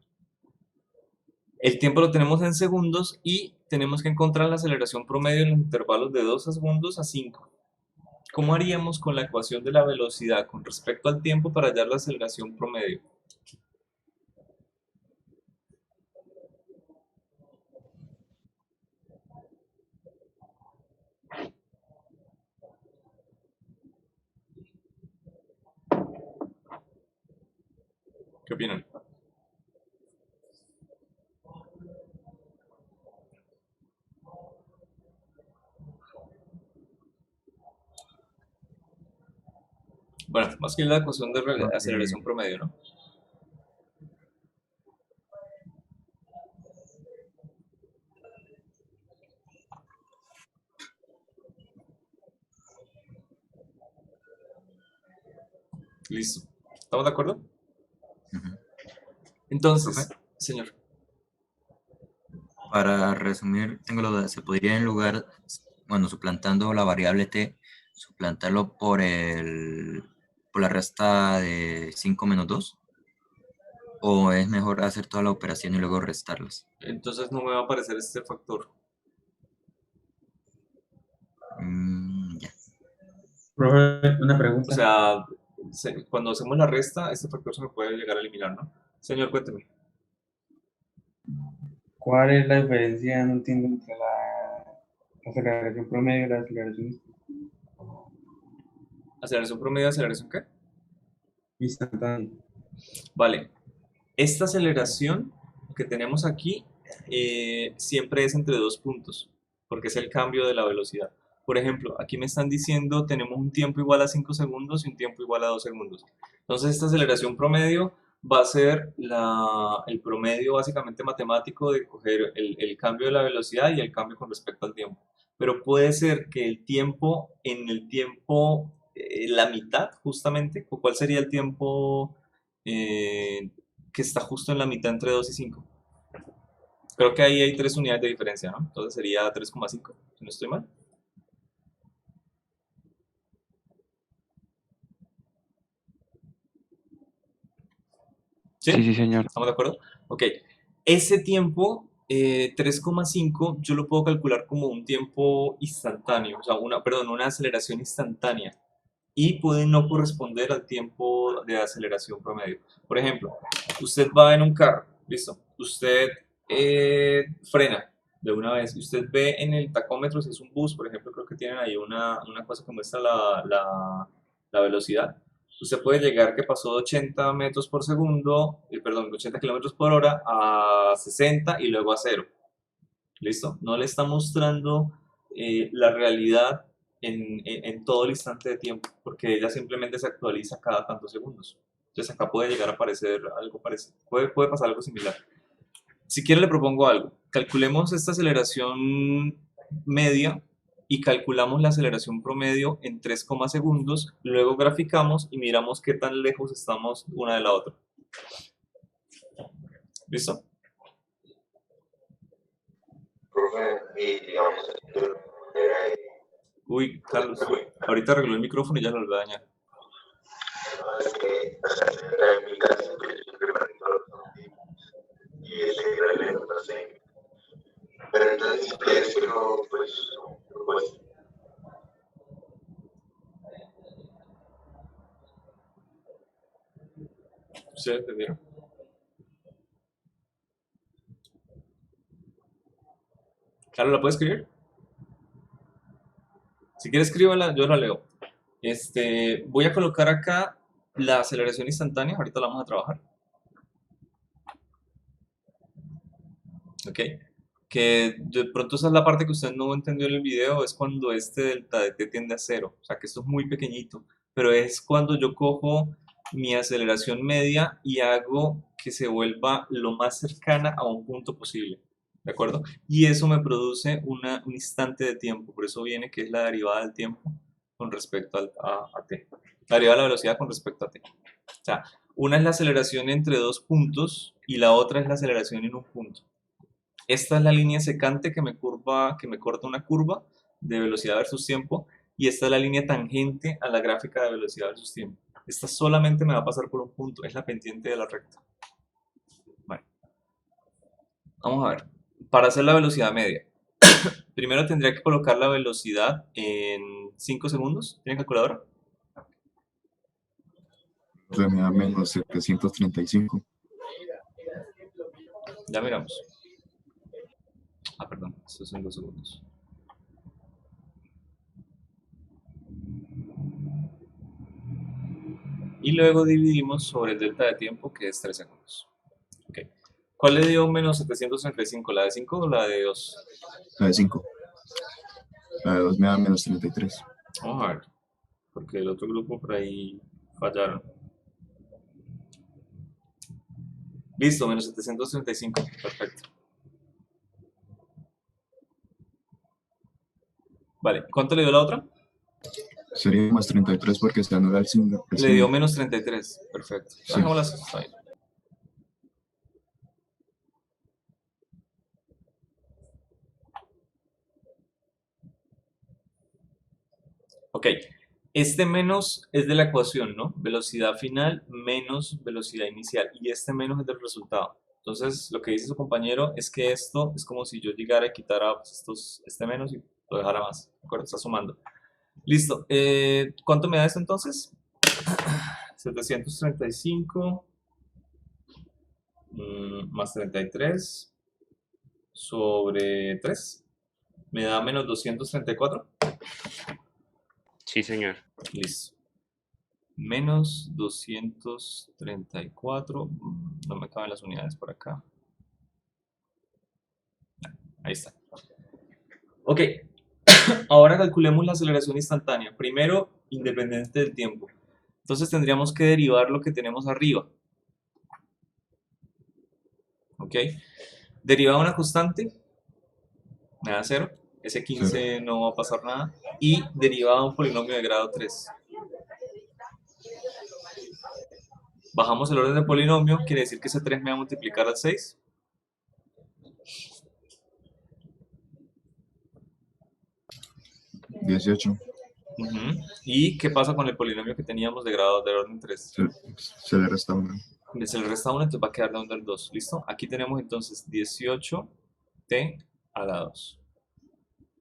El tiempo lo tenemos en segundos y tenemos que encontrar la aceleración promedio en los intervalos de 2 segundos a 5. ¿Cómo haríamos con la ecuación de la velocidad con respecto al tiempo para hallar la aceleración promedio? ¿Qué opinan? Bueno, más que la ecuación de aceleración promedio, ¿no? Listo. ¿Estamos de acuerdo? Ujú. Entonces, señor. Para resumir, tengo la duda, ¿se podría en lugar, bueno, suplantando la variable t, suplantarlo por la resta de 5 menos 2? ¿O es mejor hacer toda la operación y luego restarlas? Entonces no me va a aparecer este factor. Ya. Profe, una O pregunta. sea, cuando hacemos la resta, este factor se me puede llegar a eliminar, ¿no? Señor, cuénteme. ¿Cuál es la diferencia? No entiendo entre la aceleración promedio y la aceleración ¿Aceleración promedio, aceleración qué? instantánea. Vale. Esta aceleración que tenemos aquí siempre es entre 2 puntos, porque es el cambio de la velocidad. Por ejemplo, aquí me están diciendo tenemos un tiempo igual a 5 segundos y un tiempo igual a 2 segundos. Entonces esta aceleración promedio va a ser el promedio básicamente matemático de coger el cambio de la velocidad y el cambio con respecto al tiempo. Pero puede ser que el tiempo, la mitad justamente, ¿cuál sería el tiempo que está justo en la mitad entre 2 y 5? Creo que ahí hay 3 unidades de diferencia, ¿no? Entonces sería 3,5, si no estoy mal. ¿Sí? Sí, señor. ¿Estamos de acuerdo? Ok. Ese tiempo, 3,5, yo lo puedo calcular como un tiempo instantáneo, o sea, una aceleración instantánea. Y puede no corresponder al tiempo de aceleración promedio. Por ejemplo, usted va en un carro, listo. Usted frena de una vez. Y usted ve en el tacómetro, si es un bus, por ejemplo, creo que tienen ahí una cosa que muestra la velocidad. Usted puede llegar que pasó de 80 metros por segundo, perdón, 80 kilómetros por hora a 60 y luego a 0. ¿Listo? No le está mostrando la realidad en todo el instante de tiempo, porque ella simplemente se actualiza cada tantos segundos. Entonces acá puede llegar a aparecer algo parecido, puede pasar algo similar. Si quiere le propongo algo, calculemos esta aceleración media y calculamos la aceleración promedio en 3, segundos, luego graficamos y miramos qué tan lejos estamos una de la otra. ¿Listo? Profe, y digamos, de una manera Uy, Carlos, ahorita arregló el micrófono y ya lo volvió a dañar. es que, o sea, en mi caso, pues, yo siempre practico los tiempos y ese era el lento, así. Pero entonces, eso, pues, ¿Ustedes entendieron? Carlos, ¿la puede escribir? Si quiere escríbala, yo la leo. Voy a colocar acá la aceleración instantánea, ahorita la vamos a trabajar. Ok, que de pronto esa es la parte que usted no entendió en el video, es cuando este delta de t tiende a 0, o sea que esto es muy pequeñito, pero es cuando yo cojo mi aceleración media y hago que se vuelva lo más cercana a un punto posible, ¿de acuerdo? Y eso me produce un instante de tiempo, por eso viene que es la derivada del tiempo con respecto a t, la derivada de la velocidad con respecto a t. O sea, una es la aceleración entre 2 puntos y la otra es la aceleración en un punto. Esta es la línea secante que me corta una curva de velocidad versus tiempo, y esta es la línea tangente a la gráfica de velocidad versus tiempo. Esta solamente me va a pasar por un punto, es la pendiente de la recta. Bueno, vamos a ver. Para hacer la velocidad media, primero tendría que colocar la velocidad en 5 segundos. ¿Tiene calculadora? O sea, me da menos 735. Ya miramos. Ah, perdón, esto son 2 segundos. Y luego dividimos sobre el delta de tiempo, que es 3 segundos. Okay. ¿Cuál le dio menos 735? ¿La de 5 o la de 2? La de 5. La de 2 me da menos 33. Vamos a ver, porque el otro grupo por ahí fallaron. Listo, menos 735, perfecto. Vale, ¿cuánto le dio la otra? Sería más 33 porque se anula el signo. Le dio menos 33, perfecto. Sí. Dejémosla así, está bien. Ok, este menos es de la ecuación, ¿no? Velocidad final menos velocidad inicial, y este menos es del resultado. Entonces, lo que dice su compañero es que esto es como si yo llegara y quitara pues, este menos y lo dejara más, ¿de acuerdo? Está sumando. Listo, ¿cuánto me da esto entonces? 735 más 33 sobre 3 me da menos 234. Sí, señor. Listo. Menos 234. No me caben las unidades por acá. Ahí está. Ok. Ahora calculemos la aceleración instantánea. Primero, independiente del tiempo. Entonces tendríamos que derivar lo que tenemos arriba. Ok. Derivada de una constante, me da 0. Ese 15 no va a pasar nada. Y derivada de un polinomio de grado 3. Bajamos el orden del polinomio, quiere decir que ese 3 me va a multiplicar al 6. $18. ¿Y qué pasa con el polinomio que teníamos de grado de orden 3? Se le resta 1. Se le resta 1, entonces va a quedar de orden 2. ¿Listo? Aquí tenemos entonces 18t a la 2.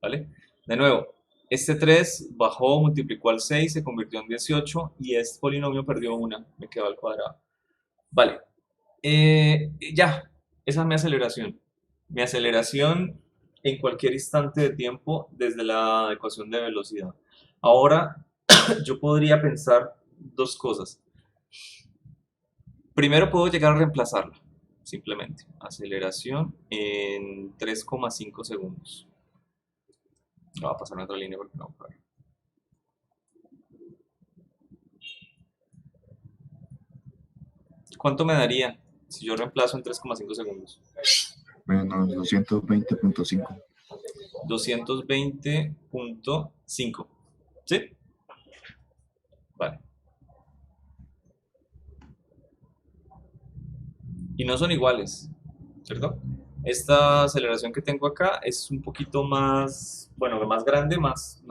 ¿Vale? De nuevo, este 3 bajó, multiplicó al 6, se convirtió en 18 y este polinomio perdió 1, me quedó al cuadrado. Vale. Ya, esa es mi aceleración. Mi aceleración en cualquier instante de tiempo desde la ecuación de velocidad. Ahora, yo podría pensar dos cosas. Primero puedo llegar a reemplazarla, simplemente. Aceleración en 3,5 segundos. No va a pasar en otra línea porque no va a parar. ¿Cuánto me daría si yo reemplazo en 3,5 segundos? Menos 220.5. 220.5. ¿Sí? Vale. Y no son iguales, ¿cierto? Esta aceleración que tengo acá es un poquito más, bueno, más grande, más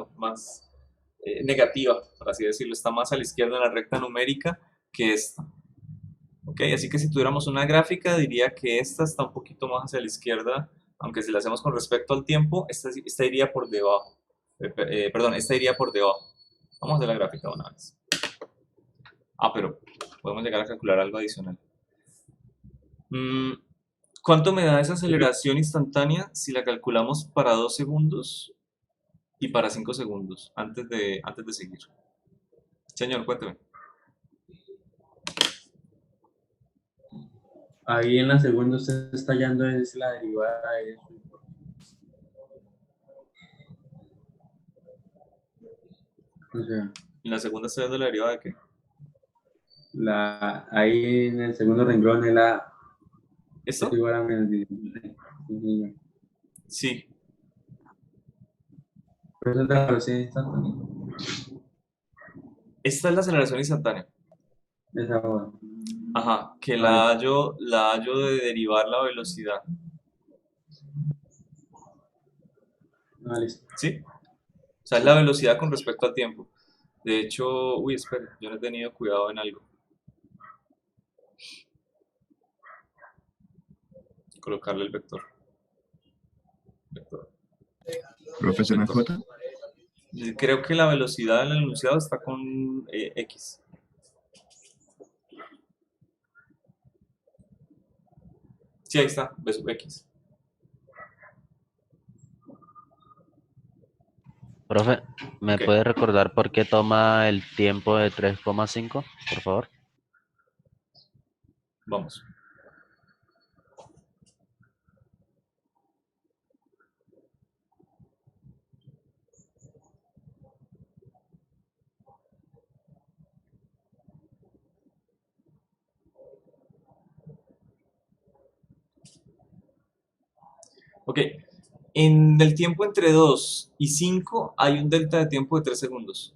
negativa, por así decirlo. Está más a la izquierda en la recta numérica que esta. ¿Ok? Así que si tuviéramos una gráfica, diría que esta está un poquito más hacia la izquierda, aunque si la hacemos con respecto al tiempo, esta iría por debajo. Perdón, esta iría por debajo. Vamos a hacer la gráfica una vez. Ah, pero podemos llegar a calcular algo adicional. ¿Cuánto me da esa aceleración instantánea si la calculamos para 2 segundos y para 5 segundos antes de seguir? Señor, cuénteme. Ahí en la segunda usted está hallando es la derivada de eso. O sea, ¿En la segunda estoy dando la derivada de qué? ahí en el segundo renglón es la ¿Esto? es igual a menos 16. Sí. Pero eso es la velocidad instantánea. Esta es la aceleración instantánea. Esa hora. Ajá, que la hallo de derivar la velocidad. Ah, listo. ¿Sí? O sea, es la velocidad con respecto al tiempo. De hecho, uy, espera, yo no he tenido cuidado en algo. Colocarle el vector. Vector. Profesor Vector. MJ. Creo que la velocidad del enunciado está con X. Sí, ahí está, B sub X. Profe, ¿me Ok. puede recordar por qué toma el tiempo de 3,5, por favor? Vamos. Ok. En el tiempo entre 2 y 5 hay un delta de tiempo de 3 segundos.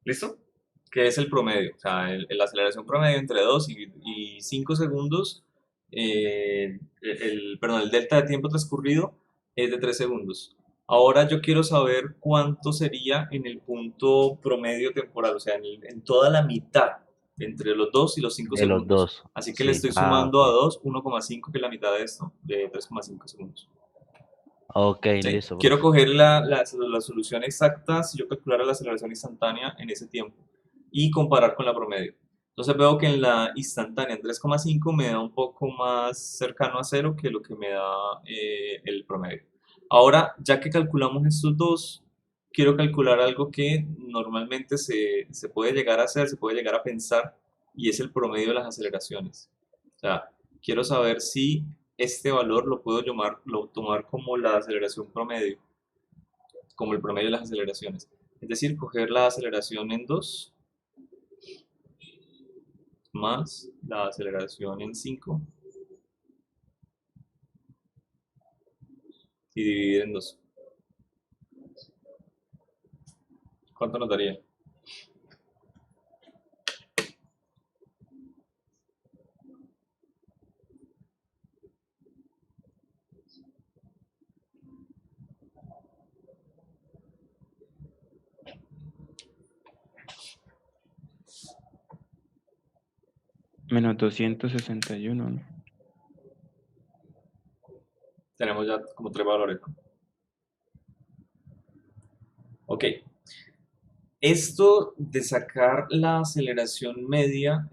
¿Listo? Que es el promedio. O sea, la aceleración promedio entre 2 y 5 segundos. Perdón, el delta de tiempo transcurrido es de 3 segundos. Ahora yo quiero saber cuánto sería en el punto promedio temporal, o sea, en toda la mitad, entre los 2 y los 5 De los segundos. dos. Así que le Sí. estoy Ah, sumando a ok. 2, 1,5, que es la mitad de esto, de 3,5 segundos. Ok, ¿Sí? listo, Quiero profe. coger la solución exacta si yo calculara la aceleración instantánea en ese tiempo y comparar con la promedio. Entonces veo que en la instantánea en 3,5 me da un poco más cercano a 0 que lo que me da el promedio. Ahora, ya que calculamos estos dos, quiero calcular algo que normalmente se puede llegar a hacer, se puede llegar a pensar, y es el promedio de las aceleraciones. O sea, quiero saber si este valor lo puedo tomar como la aceleración promedio, como el promedio de las aceleraciones. Es decir, coger la aceleración en 2 más la aceleración en 5 y dividir en 2. ¿Cuánto nos daría? Menos 261, ¿no? Tenemos ya como 3 valores, ¿no? Ok. Esto de sacar la aceleración media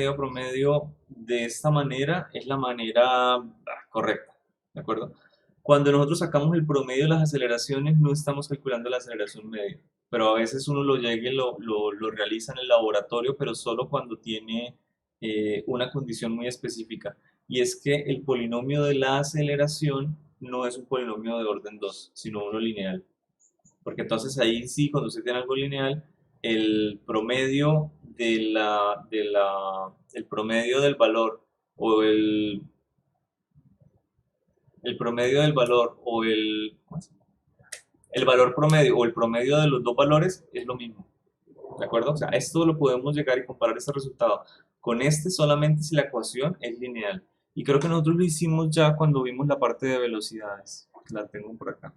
o promedio de esta manera es la manera correcta, ¿de acuerdo? Cuando nosotros sacamos el promedio de las aceleraciones no estamos calculando la aceleración media, pero a veces uno lo llega y lo realiza en el laboratorio, pero solo cuando tiene una condición muy específica, y es que el polinomio de la aceleración no es un polinomio de orden 2, sino uno lineal. Porque entonces ahí sí, cuando usted tiene algo lineal, el promedio el promedio del valor o el promedio del valor o el valor promedio o el promedio de los dos valores es lo mismo. ¿De acuerdo? O sea, esto lo podemos llegar y comparar este resultado con este solamente si la ecuación es lineal. Y creo que nosotros lo hicimos ya cuando vimos la parte de velocidades. La tengo por acá.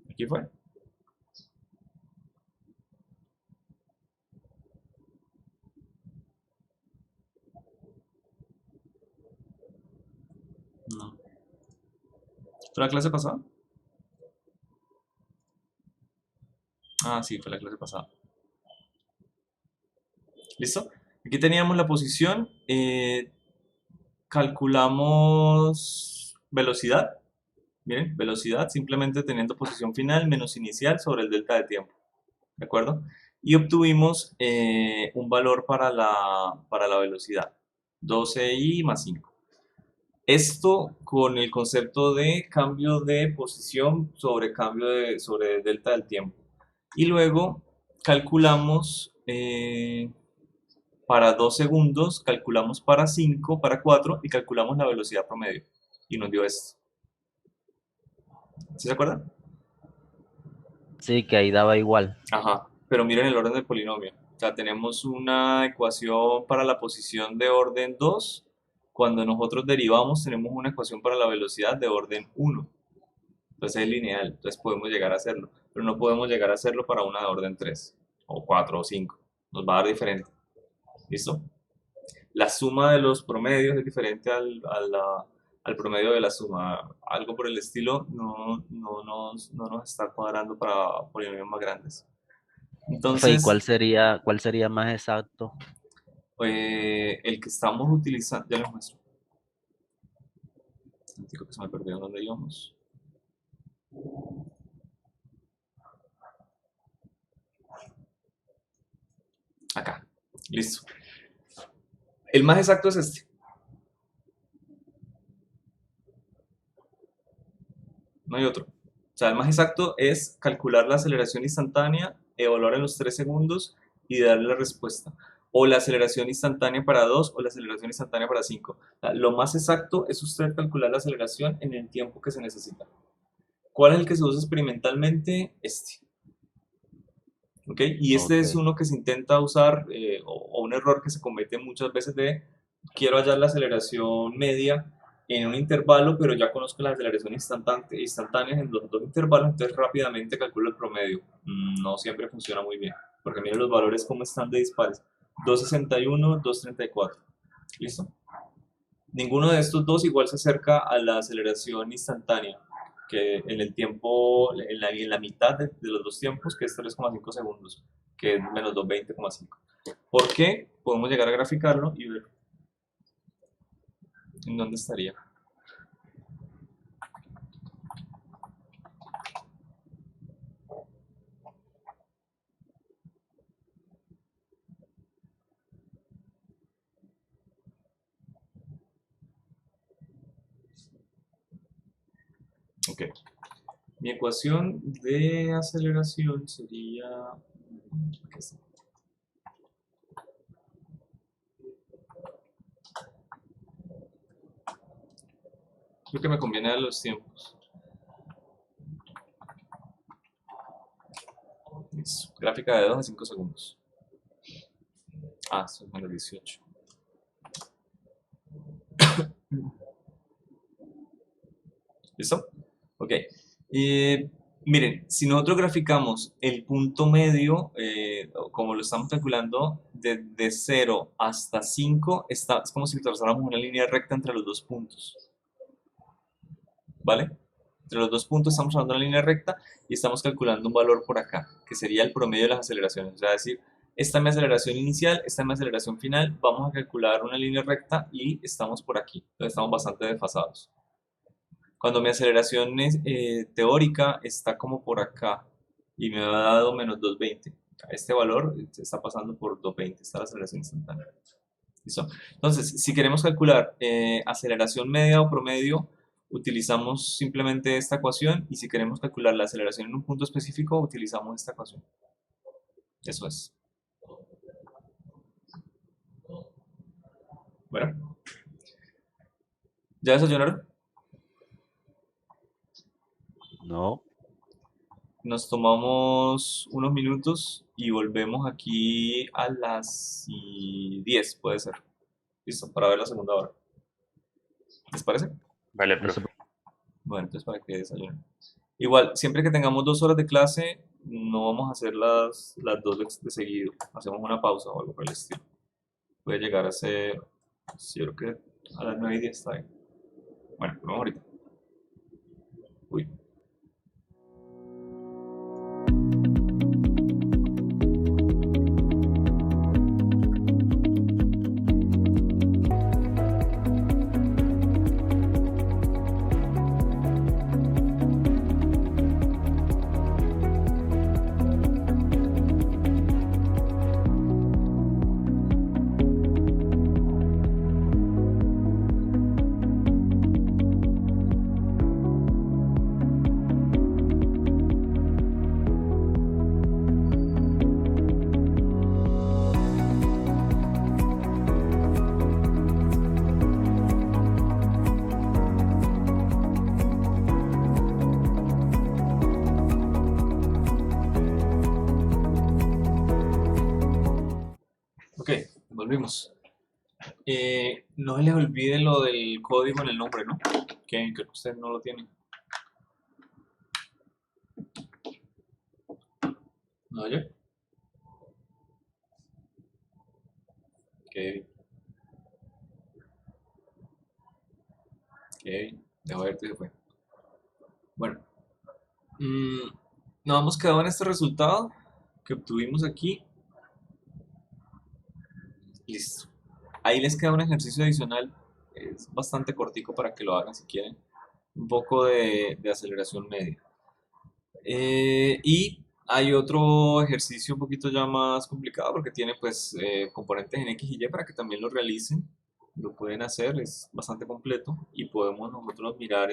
Aquí fue. No. ¿Fue la clase pasada? Ah, sí, fue la clase pasada. ¿Listo? Aquí teníamos la posición. Calculamos velocidad. Miren, velocidad simplemente teniendo posición final menos inicial sobre el delta de tiempo. ¿De acuerdo? Y obtuvimos un valor para la velocidad. 12i más 5. Esto con el concepto de cambio de posición sobre delta del tiempo. Y luego calculamos para 2 segundos, calculamos para 5, para 4 y calculamos la velocidad promedio. Y nos dio esto. ¿Sí se acuerdan? Sí, que ahí daba igual. Ajá. Pero miren el orden del polinomio. O sea, tenemos una ecuación para la posición de orden 2. Cuando nosotros derivamos, tenemos una ecuación para la velocidad de orden 1. Entonces es lineal, entonces podemos llegar a hacerlo. Pero no podemos llegar a hacerlo para una de orden 3, o 4, o 5. Nos va a dar diferente. ¿Listo? La suma de los promedios es diferente al promedio de la suma. Algo por el estilo no nos está cuadrando para polinomios más grandes. Profe, ¿y Entonces, cuál sería más exacto? el que estamos utilizando, ya les muestro. Digo que se me perdió dónde íbamos. Acá, listo. El más exacto es este. No hay otro. O sea, el más exacto es calcular la aceleración instantánea, evaluar en los 3 segundos y darle la respuesta. O la aceleración instantánea para 2 o la aceleración instantánea para 5. O sea, lo más exacto es usted calcular la aceleración en el tiempo que se necesita. ¿Cuál es el que se usa experimentalmente? Este. ¿Ok? Y este es uno que se intenta usar, o un error que se comete muchas veces de quiero hallar la aceleración media en un intervalo, pero ya conozco la aceleración instantánea en los dos intervalos, entonces rápidamente calculo el promedio. No siempre funciona muy bien, porque miren los valores cómo están de dispares. 261, 234. ¿Listo? Ninguno de estos dos igual se acerca a la aceleración instantánea, que en el tiempo, en la mitad de los dos tiempos, que es 3,5 segundos, que es menos 220,5. ¿Por qué? Podemos llegar a graficarlo y ver en dónde estaría. Ok. Mi ecuación de aceleración sería... ¿qué es? Creo que me conviene dar los tiempos. Listo. Gráfica de 2 a 5 segundos. Ah, son menos 18. ¿Listo? Ok. Miren, si nosotros graficamos el punto medio, como lo estamos calculando, de 0 hasta 5, es como si trazáramos una línea recta entre los dos puntos. ¿Vale? Entre los dos puntos estamos hablando de una línea recta y estamos calculando un valor por acá, que sería el promedio de las aceleraciones. O sea, decir, esta es mi aceleración inicial, esta es mi aceleración final, vamos a calcular una línea recta y estamos por aquí. Entonces estamos bastante desfasados. Cuando mi aceleración teórica está como por acá y me ha dado menos 220, este valor está pasando por 220, está la aceleración instantánea. ¿Listo? Entonces, si queremos calcular aceleración media o promedio, utilizamos simplemente esta ecuación, y si queremos calcular la aceleración en un punto específico, utilizamos esta ecuación. Eso es. Bueno. ¿Ya desayunaron? No. Nos tomamos unos minutos y volvemos aquí a las 10, puede ser. Listo, para ver la segunda hora. ¿Les parece? Vale, profe. Bueno, entonces para que desayunen. Igual, siempre que tengamos 2 horas de clase, no vamos a hacer las 2 de seguido. Hacemos una pausa o algo por el estilo. Puede llegar a ser, sí, yo creo que a las 9:10 está bien. Bueno, vamos ahorita. Uy. seguimos. No les olvide lo del código en el nombre, ¿no? Que creo que ustedes no lo tienen. ¿No oye? Kevin. Dejo ver si se fue. Bueno, nos hemos quedado en este resultado que obtuvimos aquí. Listo. Ahí les queda un ejercicio adicional. Es bastante cortico para que lo hagan si quieren. Un poco de aceleración media. Y hay otro ejercicio un poquito ya más complicado porque tiene pues componentes en X y Y para que también lo realicen. Lo pueden hacer, es bastante completo y podemos nosotros mirar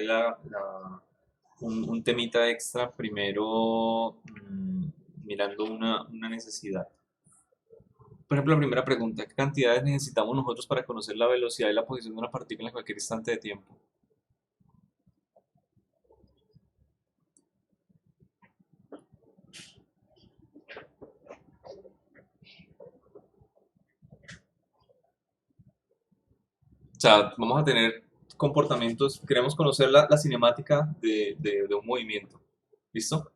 un temita extra primero mirando una necesidad. Por ejemplo, la primera pregunta, ¿qué cantidades necesitamos nosotros para conocer la velocidad y la posición de una partícula en cualquier instante de tiempo? O sea, vamos a tener comportamientos, queremos conocer la cinemática de un movimiento. ¿Listo?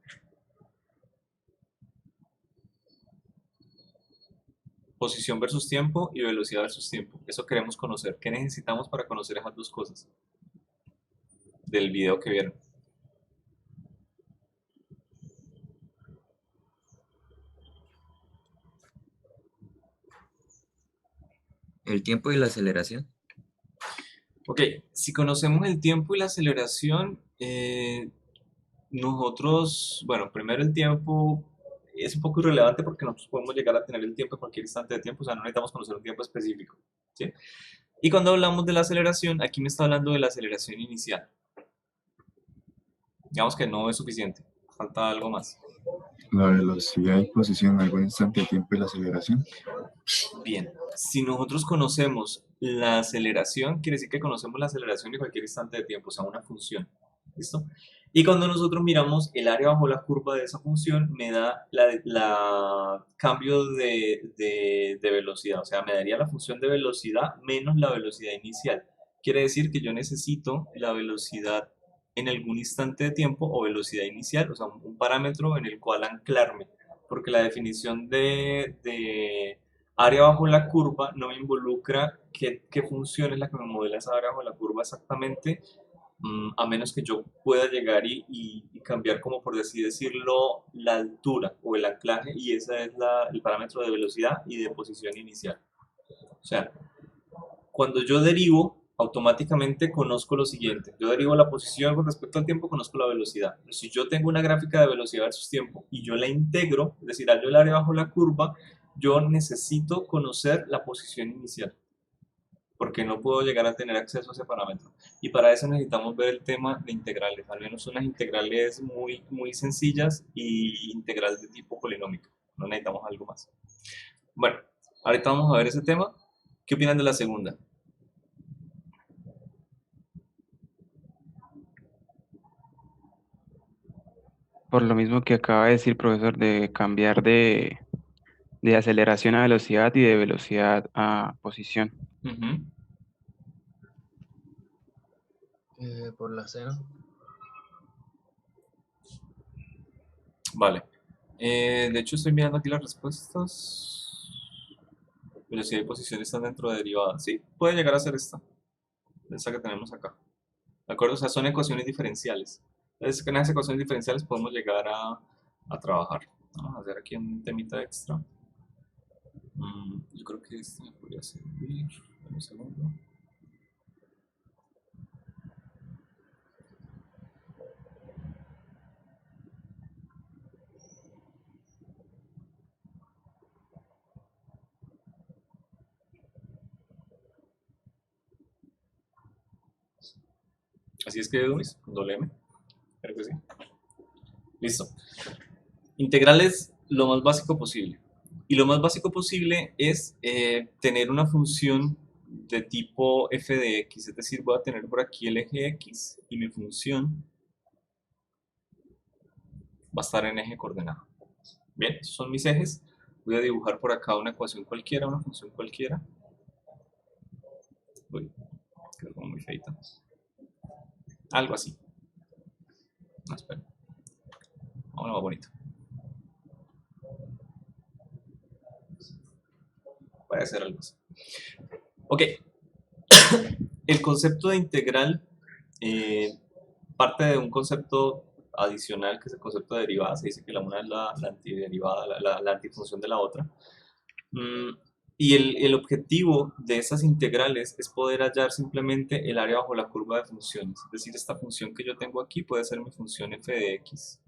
Posición versus tiempo y velocidad versus tiempo. Eso queremos conocer. ¿Qué necesitamos para conocer esas dos cosas? Del video que vieron. El tiempo y la aceleración. Ok, si conocemos el tiempo y la aceleración, nosotros, bueno, primero el tiempo es un poco irrelevante porque nosotros podemos llegar a tener el tiempo en cualquier instante de tiempo, o sea, no necesitamos conocer un tiempo específico, ¿sí? Y cuando hablamos de la aceleración, aquí me está hablando de la aceleración inicial. Digamos que no es suficiente, falta algo más. La velocidad y posición en algún instante de tiempo y la aceleración. Bien, si nosotros conocemos la aceleración, quiere decir que conocemos la aceleración de cualquier instante de tiempo, o sea, una función. ¿Listo? Y cuando nosotros miramos el área bajo la curva de esa función, me da la cambio de velocidad, o sea, me daría la función de velocidad menos la velocidad inicial. Quiere decir que yo necesito la velocidad en algún instante de tiempo o velocidad inicial, o sea, un parámetro en el cual anclarme, porque la definición de área bajo la curva no me involucra qué función es la que me modela esa área bajo la curva exactamente, a menos que yo pueda llegar y cambiar, como por así decirlo, la altura o el anclaje, y ese es el parámetro de velocidad y de posición inicial. O sea, cuando yo derivo, automáticamente conozco lo siguiente. Yo derivo la posición con respecto al tiempo, conozco la velocidad. Pero si yo tengo una gráfica de velocidad versus tiempo y yo la integro, es decir, hallo el área bajo la curva, yo necesito conocer la posición inicial, porque no puedo llegar a tener acceso a ese parámetro. Y para eso necesitamos ver el tema de integrales, al menos unas integrales muy, muy sencillas y integrales de tipo polinómico. No necesitamos algo más. Bueno, ahorita vamos a ver ese tema. ¿Qué opinan de la segunda? Por lo mismo que acaba de decir, profesor, de cambiar de aceleración a velocidad y de velocidad a posición. Por la C, ¿no? Vale. De hecho, estoy mirando aquí las respuestas. Velocidad y posición están dentro de derivadas. Sí, puede llegar a ser esta que tenemos acá. ¿De acuerdo? O sea, son ecuaciones diferenciales. Entonces, con esas ecuaciones diferenciales podemos llegar a trabajar. Vamos a hacer aquí un temita extra. Yo creo que este me podría servir. Un segundo. Así es que Luis, con doble M. Creo que sí. Listo. Integrales lo más básico posible. Y lo más básico posible es tener una función de tipo f de x. Es decir, voy a tener por aquí el eje x y mi función va a estar en eje coordenado. Bien, esos son mis ejes. Voy a dibujar por acá una ecuación cualquiera, una función cualquiera. Uy, quedó como muy feita. Algo así. No, espera. Vamos más bonito. Puede ser algo así. Ok. El concepto de integral parte de un concepto adicional que es el concepto de derivada. Se dice que la una es la antiderivada, la antifunción de la otra. Y el objetivo de esas integrales es poder hallar simplemente el área bajo la curva de funciones. Es decir, esta función que yo tengo aquí puede ser mi función f de x.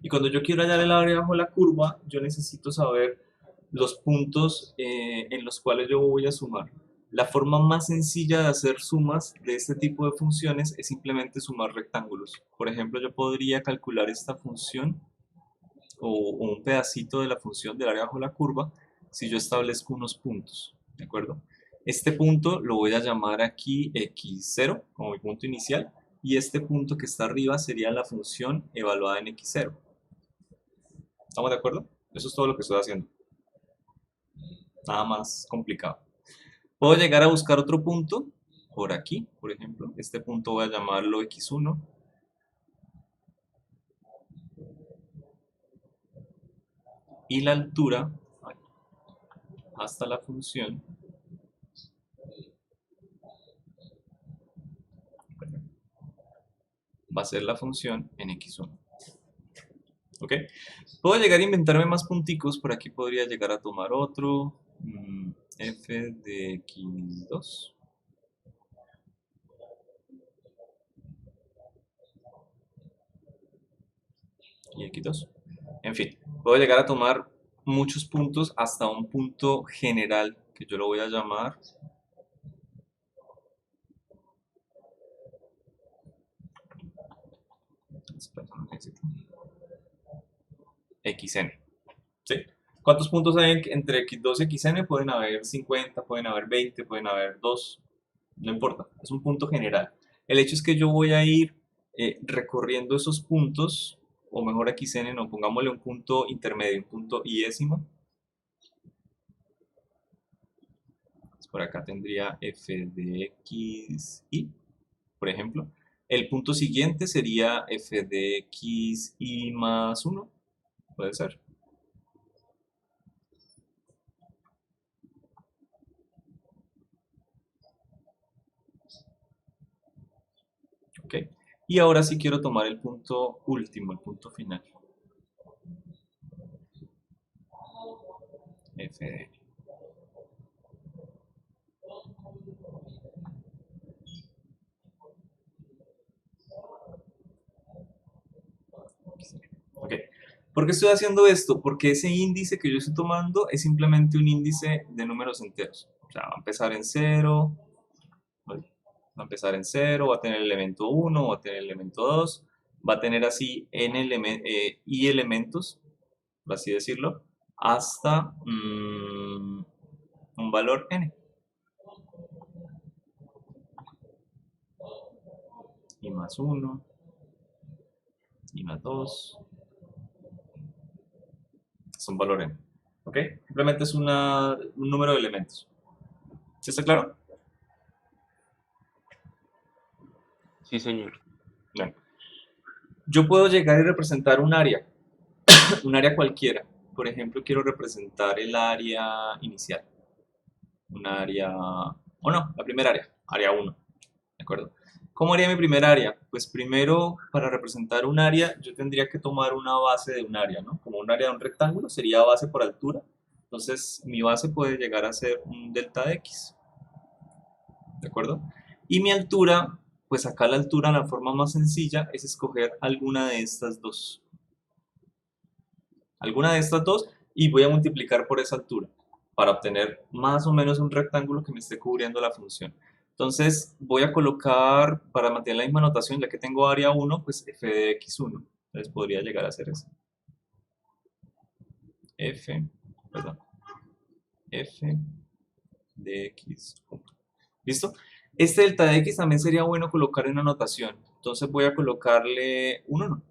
Y cuando yo quiero hallar el área bajo la curva, yo necesito saber los puntos en los cuales yo voy a sumar. La forma más sencilla de hacer sumas de este tipo de funciones es simplemente sumar rectángulos. Por ejemplo, yo podría calcular esta función o un pedacito de la función del área bajo la curva si yo establezco unos puntos, ¿de acuerdo? Este punto lo voy a llamar aquí x0 como mi punto inicial y este punto que está arriba sería la función evaluada en x0. ¿Estamos de acuerdo? Eso es todo lo que estoy haciendo. Nada más complicado. Puedo llegar a buscar otro punto por aquí, por ejemplo. Este punto voy a llamarlo x1. Y la altura hasta la función va a ser la función en x1. ¿Ok? Puedo llegar a inventarme más punticos. Por aquí podría llegar a tomar otro. F de x2. Y x2. En fin, puedo llegar a tomar muchos puntos hasta un punto general que yo lo voy a llamar xn. ¿Sí? ¿Cuántos puntos hay entre x2 y xn? Pueden haber 50, pueden haber 20, pueden haber 2, no importa, es un punto general. El hecho es que yo voy a ir recorriendo esos puntos, o mejor xn, no, pongámosle un punto intermedio, un punto iésimo. Por acá tendría f de xi, por ejemplo. El punto siguiente sería f de xi más 1, puede ser. Ok, y ahora sí quiero tomar el punto último, el punto final. F de n. Ok, ¿por qué estoy haciendo esto? Porque ese índice que yo estoy tomando es simplemente un índice de números enteros. O sea, va a empezar en 0, va a empezar en 0, va a tener el elemento 1, va a tener el elemento 2, va a tener así y elementos, por así decirlo, hasta un valor n. Y más 1, y más 2, es un valor n. ¿Ok? Simplemente es un número de elementos. ¿Sí está claro? Sí, señor. Bien. Yo puedo llegar y representar un área, un área cualquiera. Por ejemplo, quiero representar el área inicial. Un área, o no, la primera área 1. ¿De acuerdo? ¿Cómo haría mi primer área? Pues primero, para representar un área, yo tendría que tomar una base de un área, ¿no? Como un área de un rectángulo, sería base por altura. Entonces, mi base puede llegar a ser un delta de x. ¿De acuerdo? Y mi altura, pues acá la altura, la forma más sencilla es escoger alguna de estas dos. Alguna de estas dos y voy a multiplicar por esa altura para obtener más o menos un rectángulo que me esté cubriendo la función. Entonces voy a colocar, para mantener la misma notación, ya que tengo área 1, pues f de x1. Entonces podría llegar a ser eso. F de x1. ¿Listo? Este delta de x también sería bueno colocar en una notación. Entonces voy a colocarle un 1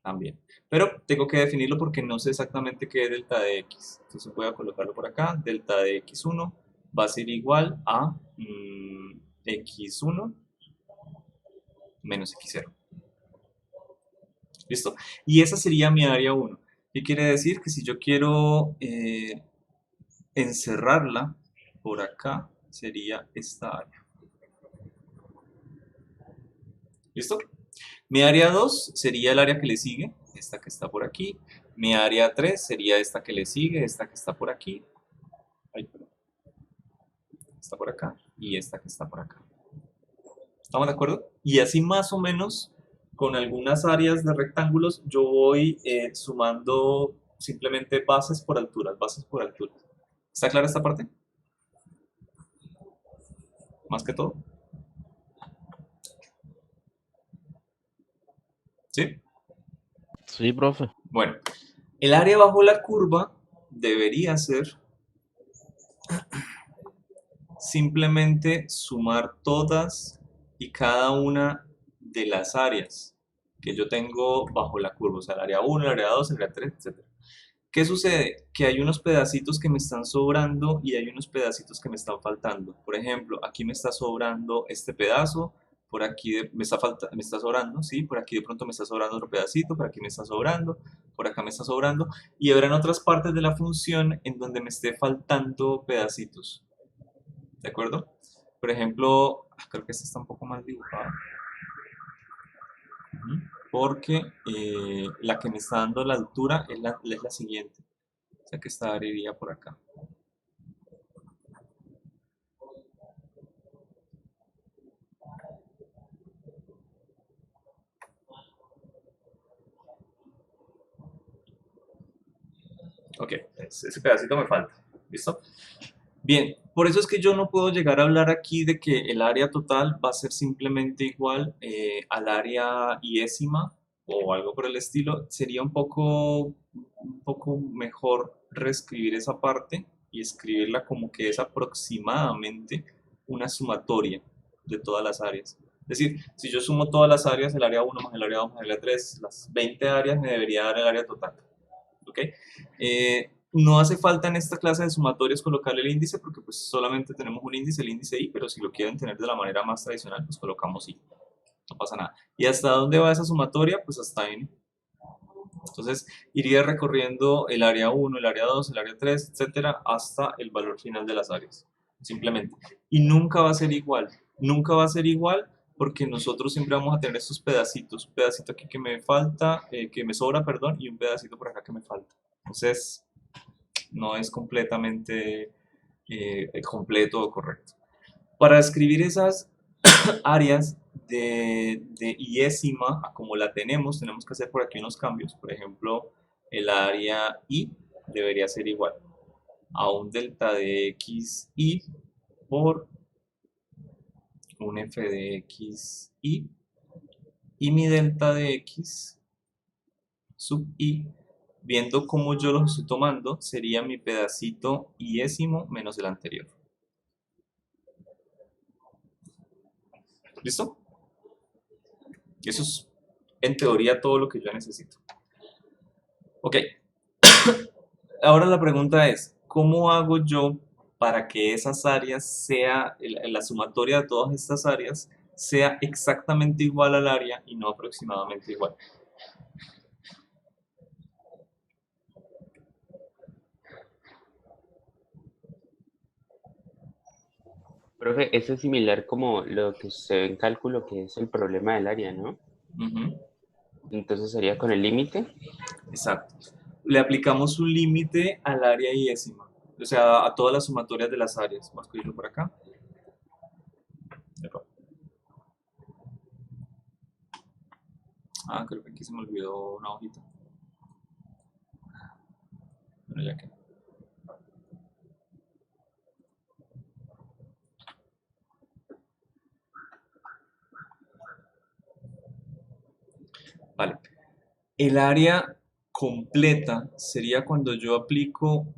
también. Pero tengo que definirlo porque no sé exactamente qué es delta de x. Entonces voy a colocarlo por acá. Delta de x1 va a ser igual a x1 menos x0. ¿Listo? Y esa sería mi área 1. ¿Qué quiere decir? Que si yo quiero encerrarla por acá, sería esta área. ¿Listo? Mi área 2 sería el área que le sigue, esta que está por aquí. Mi área 3 sería esta que le sigue, esta que está por aquí. Ay, perdón. Está por acá y esta que está por acá. ¿Estamos de acuerdo? Y así más o menos, con algunas áreas de rectángulos, yo voy sumando simplemente bases por alturas, bases por alturas. ¿Está clara esta parte? Más que todo. ¿Sí? Sí, profe. Bueno, el área bajo la curva debería ser simplemente sumar todas y cada una de las áreas que yo tengo bajo la curva, o sea, el área 1, el área 2, el área 3, etc. ¿Qué sucede? Que hay unos pedacitos que me están sobrando y hay unos pedacitos que me están faltando. Por ejemplo, aquí me está sobrando este pedazo, por aquí me está sobrando, ¿sí? Por aquí de pronto me está sobrando otro pedacito, por aquí me está sobrando, por acá me está sobrando, y habrán otras partes de la función en donde me esté faltando pedacitos. ¿De acuerdo? Por ejemplo, creo que esta está un poco más dibujada. Porque la que me está dando la altura es la siguiente. O sea que esta área iría por acá. Ok, ese pedacito me falta. ¿Listo? Bien, por eso es que yo no puedo llegar a hablar aquí de que el área total va a ser simplemente igual al área iésima o algo por el estilo. Sería un poco mejor reescribir esa parte y escribirla como que es aproximadamente una sumatoria de todas las áreas. Es decir, si yo sumo todas las áreas, el área 1 más el área 2 más el área 3, las 20 áreas me debería dar el área total. ¿Ok? No hace falta en esta clase de sumatorios colocarle el índice porque pues solamente tenemos un índice, el índice I, pero si lo quieren tener de la manera más tradicional, pues colocamos I. No pasa nada. ¿Y hasta dónde va esa sumatoria? Pues hasta N. Entonces iría recorriendo el área 1, el área 2, el área 3, etcétera, hasta el valor final de las áreas. Simplemente. Y nunca va a ser igual. Nunca va a ser igual porque nosotros siempre vamos a tener estos pedacitos. Un pedacito aquí que me falta, que me sobra, perdón, y un pedacito por acá que me falta. Entonces, no es completamente completo o correcto. Para escribir esas áreas de iésima a como la tenemos que hacer por aquí unos cambios. Por ejemplo, el área I debería ser igual a un delta de xi por un f de xi y mi delta de x sub i, viendo cómo yo los estoy tomando, sería mi pedacito iésimo menos el anterior. ¿Listo? Eso es, en teoría, todo lo que yo necesito. Ok. Ahora la pregunta es, ¿cómo hago yo para que esas áreas la sumatoria de todas estas áreas sea exactamente igual al área y no aproximadamente igual? Profe, eso es similar como lo que se ve en cálculo, que es el problema del área, ¿no? Entonces sería con el límite. Exacto. Le aplicamos un límite al área iésima, o sea, a todas las sumatorias de las áreas. Vamos a escribirlo por acá. Ah, creo que aquí se me olvidó una hojita. Bueno, ya que. Vale. El área completa sería cuando yo aplico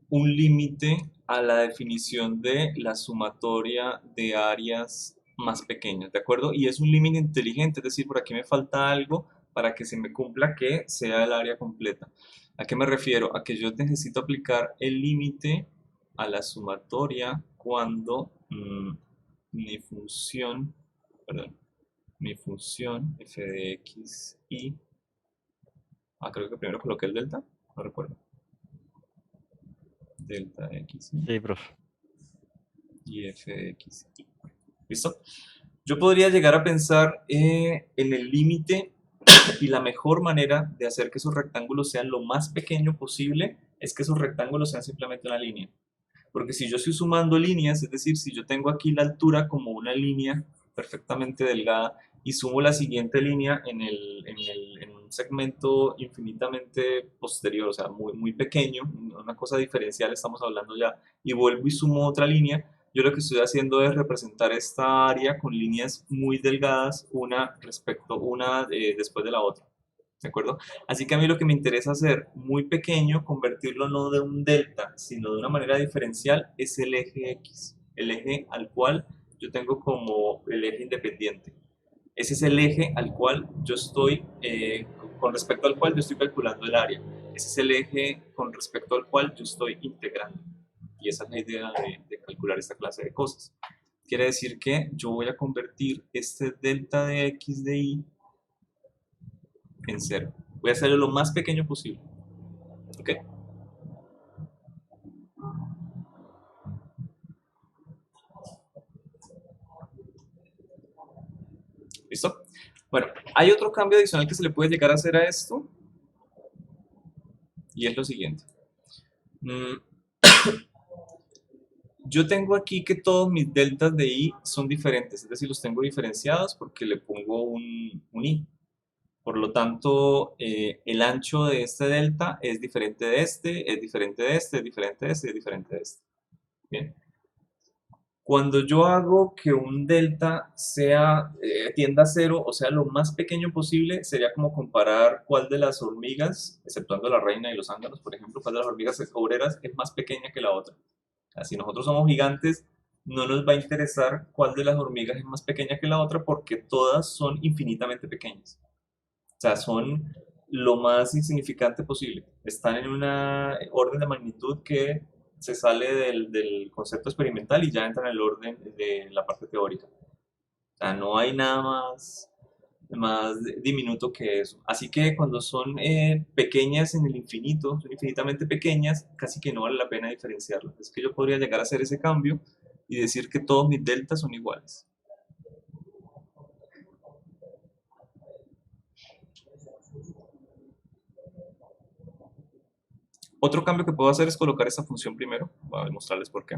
un límite a la definición de la sumatoria de áreas más pequeñas, ¿de acuerdo? Y es un límite inteligente, es decir, por aquí me falta algo para que se me cumpla que sea el área completa. ¿A qué me refiero? A que yo necesito aplicar el límite a la sumatoria cuando mi función f de x y, creo que primero coloqué el delta, no recuerdo, delta de x Sí, profe. y f de x y. ¿Listo? Yo podría llegar a pensar en el límite y la mejor manera de hacer que esos rectángulos sean lo más pequeño posible es que esos rectángulos sean simplemente una línea. Porque si yo estoy sumando líneas, es decir, si yo tengo aquí la altura como una línea perfectamente delgada y sumo la siguiente línea en un segmento infinitamente posterior, o sea, muy pequeño, una cosa diferencial estamos hablando ya, y vuelvo y sumo otra línea, yo lo que estoy haciendo es representar esta área con líneas muy delgadas, una después de la otra. ¿De acuerdo? Así que a mí lo que me interesa hacer muy pequeño, convertirlo no de un delta, sino de una manera diferencial, es el eje X, el eje al cual yo tengo como el eje independiente. Ese es el eje al cual yo estoy, con respecto al cual yo estoy calculando el área. Ese es el eje con respecto al cual yo estoy integrando. Y esa es la idea de calcular esta clase de cosas. Quiere decir que yo voy a convertir este delta de X de Y en 0. Voy a hacerlo lo más pequeño posible. ¿Ok? ¿Listo? Bueno, hay otro cambio adicional que se le puede llegar a hacer a esto. Y es lo siguiente. Yo tengo aquí que todos mis deltas de y son diferentes. Es decir, los tengo diferenciados porque le pongo un y. Por lo tanto, el ancho de este delta es diferente de este, es diferente de este, es diferente de este, es diferente de este. Bien. Cuando yo hago que un delta tienda a 0, o sea, lo más pequeño posible, sería como comparar cuál de las hormigas, exceptuando la reina y los zánganos, por ejemplo, cuál de las hormigas obreras es más pequeña que la otra. O sea, si nosotros somos gigantes, no nos va a interesar cuál de las hormigas es más pequeña que la otra porque todas son infinitamente pequeñas. O sea, son lo más insignificante posible. Están en una orden de magnitud que se sale del concepto experimental y ya entra en el orden de la parte teórica. O sea, no hay nada más diminuto que eso. Así que cuando son pequeñas en el infinito, son infinitamente pequeñas, casi que no vale la pena diferenciarlas. Es que yo podría llegar a hacer ese cambio y decir que todos mis deltas son iguales. Otro cambio que puedo hacer es colocar esta función primero. Voy a demostrarles por qué.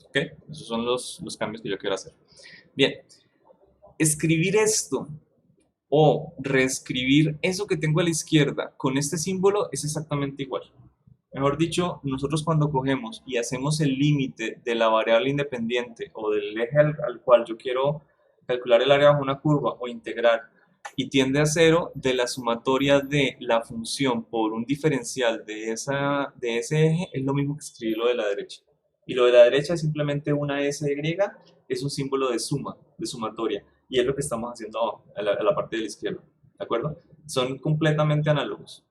Ok, esos son los cambios que yo quiero hacer. Bien, escribir esto o reescribir eso que tengo a la izquierda con este símbolo es exactamente igual. Mejor dicho, nosotros cuando cogemos y hacemos el límite de la variable independiente o del eje al cual yo quiero calcular el área bajo una curva o integrar y tiende a 0, de la sumatoria de la función por un diferencial de ese eje es lo mismo que escribir lo de la derecha. Y lo de la derecha es simplemente una SY, es un símbolo de suma, de sumatoria. Y es lo que estamos haciendo abajo, a la parte de la izquierda. ¿De acuerdo? Son completamente análogos.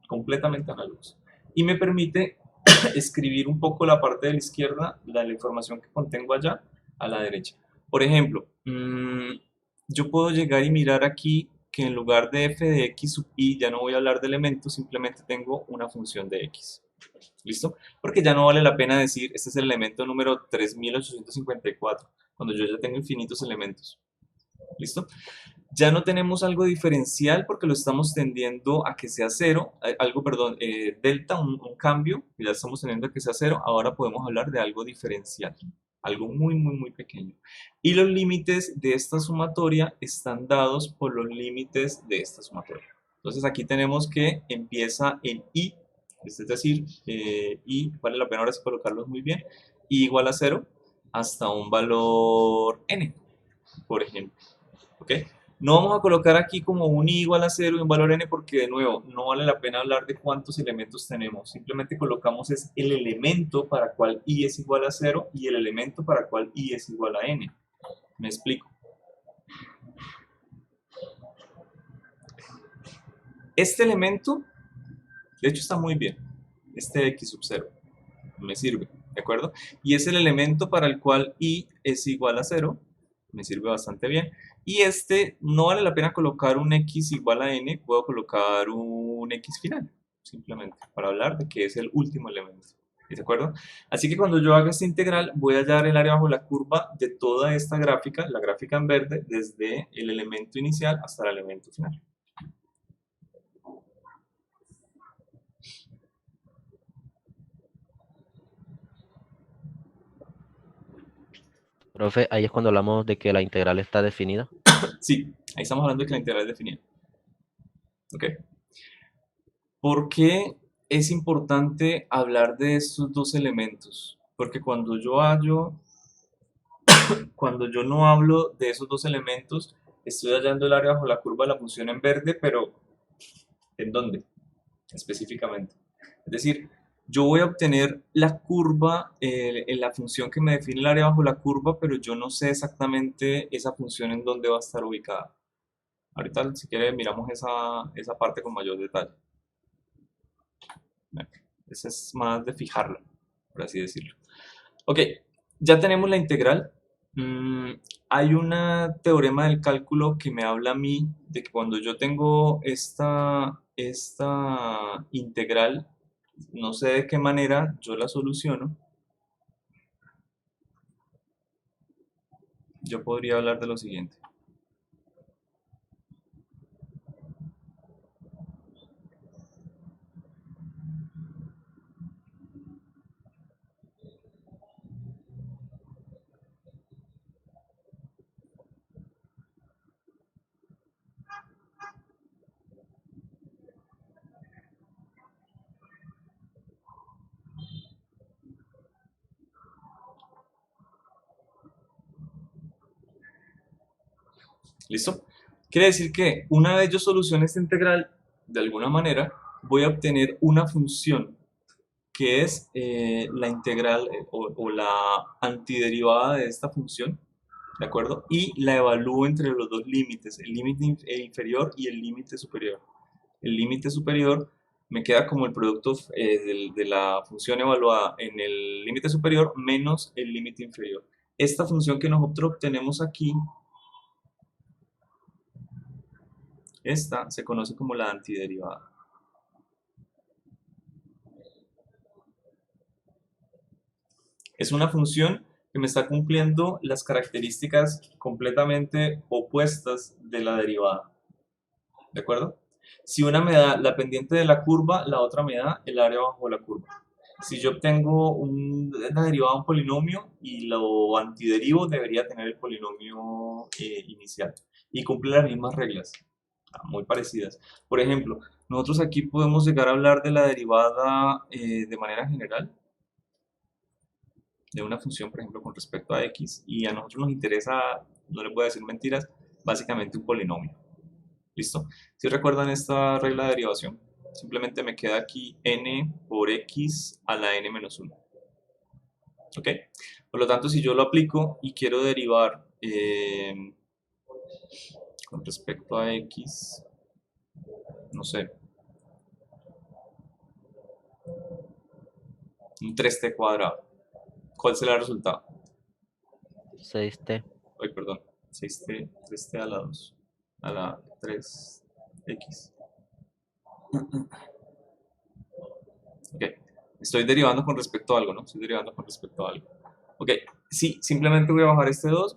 Completamente análogos. Y me permite escribir un poco la parte de la izquierda, la información que contengo allá, a la derecha. Por ejemplo, yo puedo llegar y mirar aquí que en lugar de f de x sub y ya no voy a hablar de elementos, simplemente tengo una función de x. ¿Listo? Porque ya no vale la pena decir, este es el elemento número 3854, cuando yo ya tengo infinitos elementos. ¿Listo? Ya no tenemos algo diferencial porque lo estamos tendiendo a que sea 0, delta, un cambio, que ya estamos teniendo a que sea 0, ahora podemos hablar de algo diferencial, algo muy pequeño. Y los límites de esta sumatoria están dados por los límites de esta sumatoria. Entonces aquí tenemos que empieza en y, es decir, y vale la pena ahora sí colocarlos muy bien, y igual a 0 hasta un valor n, por ejemplo. ¿Ok? No vamos a colocar aquí como un i igual a 0 y un valor n porque, de nuevo, no vale la pena hablar de cuántos elementos tenemos. Simplemente colocamos es el elemento para cual i es igual a 0 y el elemento para cual i es igual a n. Me explico. Este elemento, de hecho está muy bien, este x sub 0, me sirve, ¿de acuerdo? Y es el elemento para el cual i es igual a 0, me sirve bastante bien. Y este, no vale la pena colocar un x igual a n, puedo colocar un x final, simplemente, para hablar de que es el último elemento, ¿de acuerdo? Así que cuando yo haga esta integral, voy a hallar el área bajo la curva de toda esta gráfica, la gráfica en verde, desde el elemento inicial hasta el elemento final. Profe, ahí es cuando hablamos de que la integral está definida. Sí, ahí estamos hablando de que la integral es definida. ¿Ok? ¿Por qué es importante hablar de estos dos elementos? Porque cuando yo no hablo de esos dos elementos, estoy hallando el área bajo la curva de la función en verde, pero ¿en dónde? Específicamente. Es decir, yo voy a obtener la curva, en la función que me define el área bajo la curva, pero yo no sé exactamente esa función en dónde va a estar ubicada. Ahorita, si quiere, miramos esa parte con mayor detalle. Ese es más de fijarlo, por así decirlo. Ok, ya tenemos la integral. Hay un teorema del cálculo que me habla a mí de que cuando yo tengo esta integral, no sé de qué manera yo la soluciono. Yo podría hablar de lo siguiente. ¿Listo? Quiere decir que una vez yo solucione esta integral, de alguna manera, voy a obtener una función que es la integral o la antiderivada de esta función, ¿de acuerdo? Y la evalúo entre los dos límites, el límite inferior y el límite superior. El límite superior me queda como el producto de la función evaluada en el límite superior menos el límite inferior. Esta función que nosotros obtenemos aquí, esta se conoce como la antiderivada. Es una función que me está cumpliendo las características completamente opuestas de la derivada. ¿De acuerdo? Si una me da la pendiente de la curva, la otra me da el área bajo la curva. Si yo obtengo una derivada de un polinomio y lo antiderivo, debería tener el polinomio inicial. Y cumple las mismas reglas, muy parecidas. Por ejemplo, nosotros aquí podemos llegar a hablar de la derivada de manera general, de una función, por ejemplo, con respecto a x, y a nosotros nos interesa, no le voy a decir mentiras, básicamente un polinomio. ¿Listo? Si recuerdan esta regla de derivación, simplemente me queda aquí n por x a la n menos 1. ¿Ok? Por lo tanto, si yo lo aplico y quiero derivar con respecto a x, no sé, un 3t cuadrado, ¿cuál será el resultado? 6t. Ay, perdón, 6t, 3t a la 2, a la 3x. Ok, estoy derivando con respecto a algo, ¿no? Estoy derivando con respecto a algo. Ok, sí, simplemente voy a bajar este 2,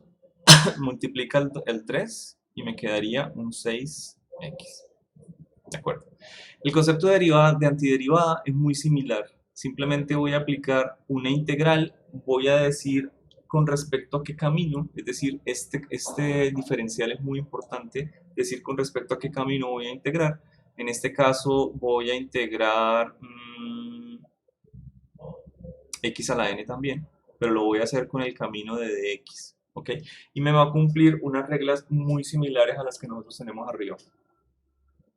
multiplica el 3 y me quedaría un 6x. ¿De acuerdo? El concepto de derivada, de antiderivada es muy similar. Simplemente voy a aplicar una integral, voy a decir con respecto a qué camino, es decir, este diferencial es muy importante, decir con respecto a qué camino voy a integrar. En este caso voy a integrar x a la n también, pero lo voy a hacer con el camino de dx, ¿ok? Y me va a cumplir unas reglas muy similares a las que nosotros tenemos arriba.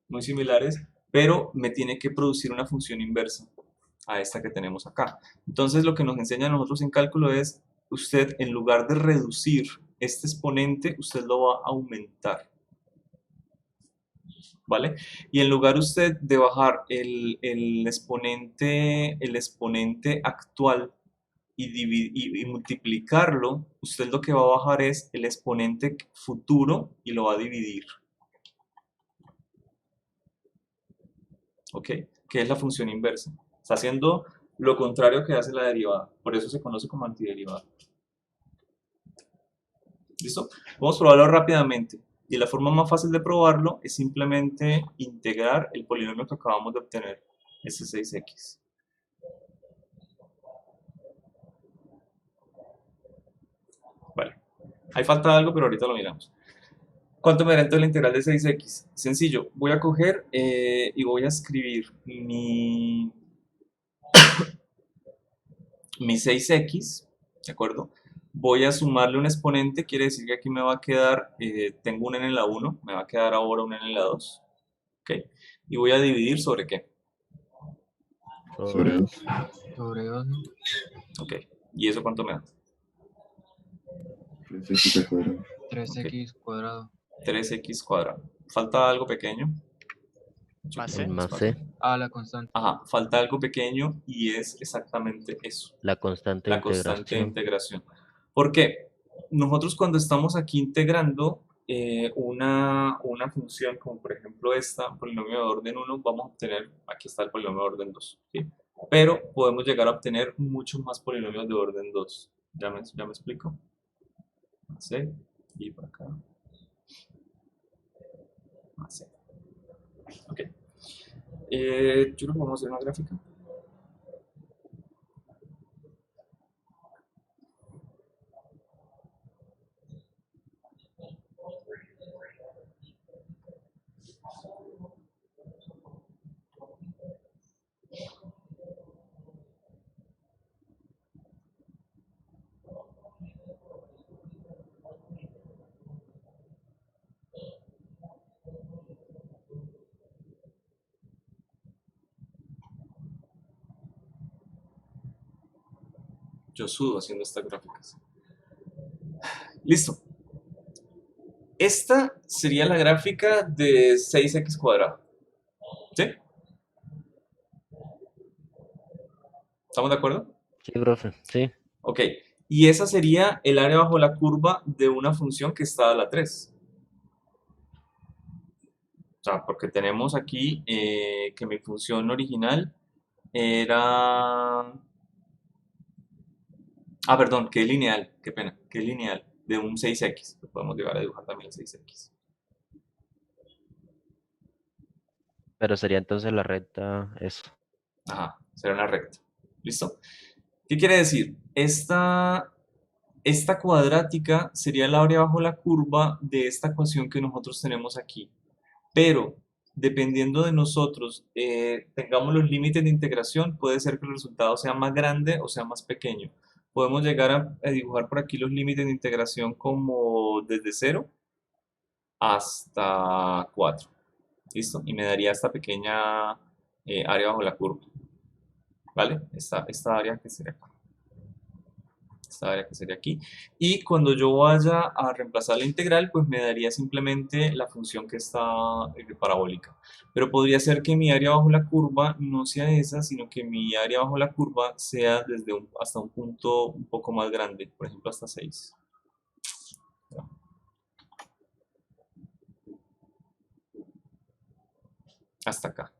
Muy similares, pero me tiene que producir una función inversa a esta que tenemos acá. Entonces lo que nos enseña a nosotros en cálculo es, usted en lugar de reducir este exponente, usted lo va a aumentar. ¿vale? Y en lugar usted de bajar el exponente actual y multiplicarlo, usted lo que va a bajar es el exponente futuro y lo va a dividir. ¿Ok? Que es la función inversa. Está haciendo lo contrario que hace la derivada. Por eso se conoce como antiderivada. ¿Listo? Vamos a probarlo rápidamente. Y la forma más fácil de probarlo es simplemente integrar el polinomio que acabamos de obtener, ese 6x. Vale. Ahí falta algo, pero ahorita lo miramos. ¿Cuánto me da entonces la integral de 6x? Sencillo. Voy a coger y voy a escribir mi 6x, ¿de acuerdo? Voy a sumarle un exponente, quiere decir que aquí me va a quedar, tengo un n en la 1, me va a quedar ahora un n en la 2, ¿ok? Y voy a dividir sobre ¿qué? Sobre 2. Sobre 2, ¿no? Ok, ¿y eso cuánto me da? 3x cuadrado. 3x cuadrado. 3x cuadrado. ¿Falta algo pequeño? Más c. Más c. Ah, la constante. Ajá, falta algo pequeño y es exactamente eso. La constante de La constante de integración. integración. ¿Por qué? Nosotros cuando estamos aquí integrando una función, como por ejemplo esta, polinomio de orden 1, vamos a obtener, aquí está el polinomio de orden 2, ¿sí? Pero podemos llegar a obtener muchos más polinomios de orden 2. ¿Ya me explico? ¿Sí? Y por acá. ¿Sí? Ok. Yo creo que vamos a hacer una gráfica. Yo sudo haciendo estas gráficas. Listo. Esta sería la gráfica de 6x cuadrado. ¿Sí? ¿Estamos de acuerdo? Sí, profe, sí. Ok. Y esa sería el área bajo la curva de una función que está a la 3. O sea, porque tenemos aquí que mi función original era... Ah, perdón, que es lineal, qué pena, que es lineal, de un 6x. Lo podemos llegar a dibujar también el 6x. Pero sería entonces la recta eso. Ajá, será una recta. ¿Listo? ¿Qué quiere decir? Esta cuadrática sería el área bajo la curva de esta ecuación que nosotros tenemos aquí. Pero, dependiendo de nosotros, tengamos los límites de integración, puede ser que el resultado sea más grande o sea más pequeño. Podemos llegar a dibujar por aquí los límites de integración como desde 0 hasta 4. ¿Listo? Y me daría esta pequeña área bajo la curva. ¿Vale? Esta área que sería acá. Esta área que sería aquí. Y cuando yo vaya a reemplazar la integral, pues me daría simplemente la función que está parabólica. Pero podría ser que mi área bajo la curva no sea esa, sino que mi área bajo la curva sea hasta un punto un poco más grande, por ejemplo hasta 6. Hasta acá.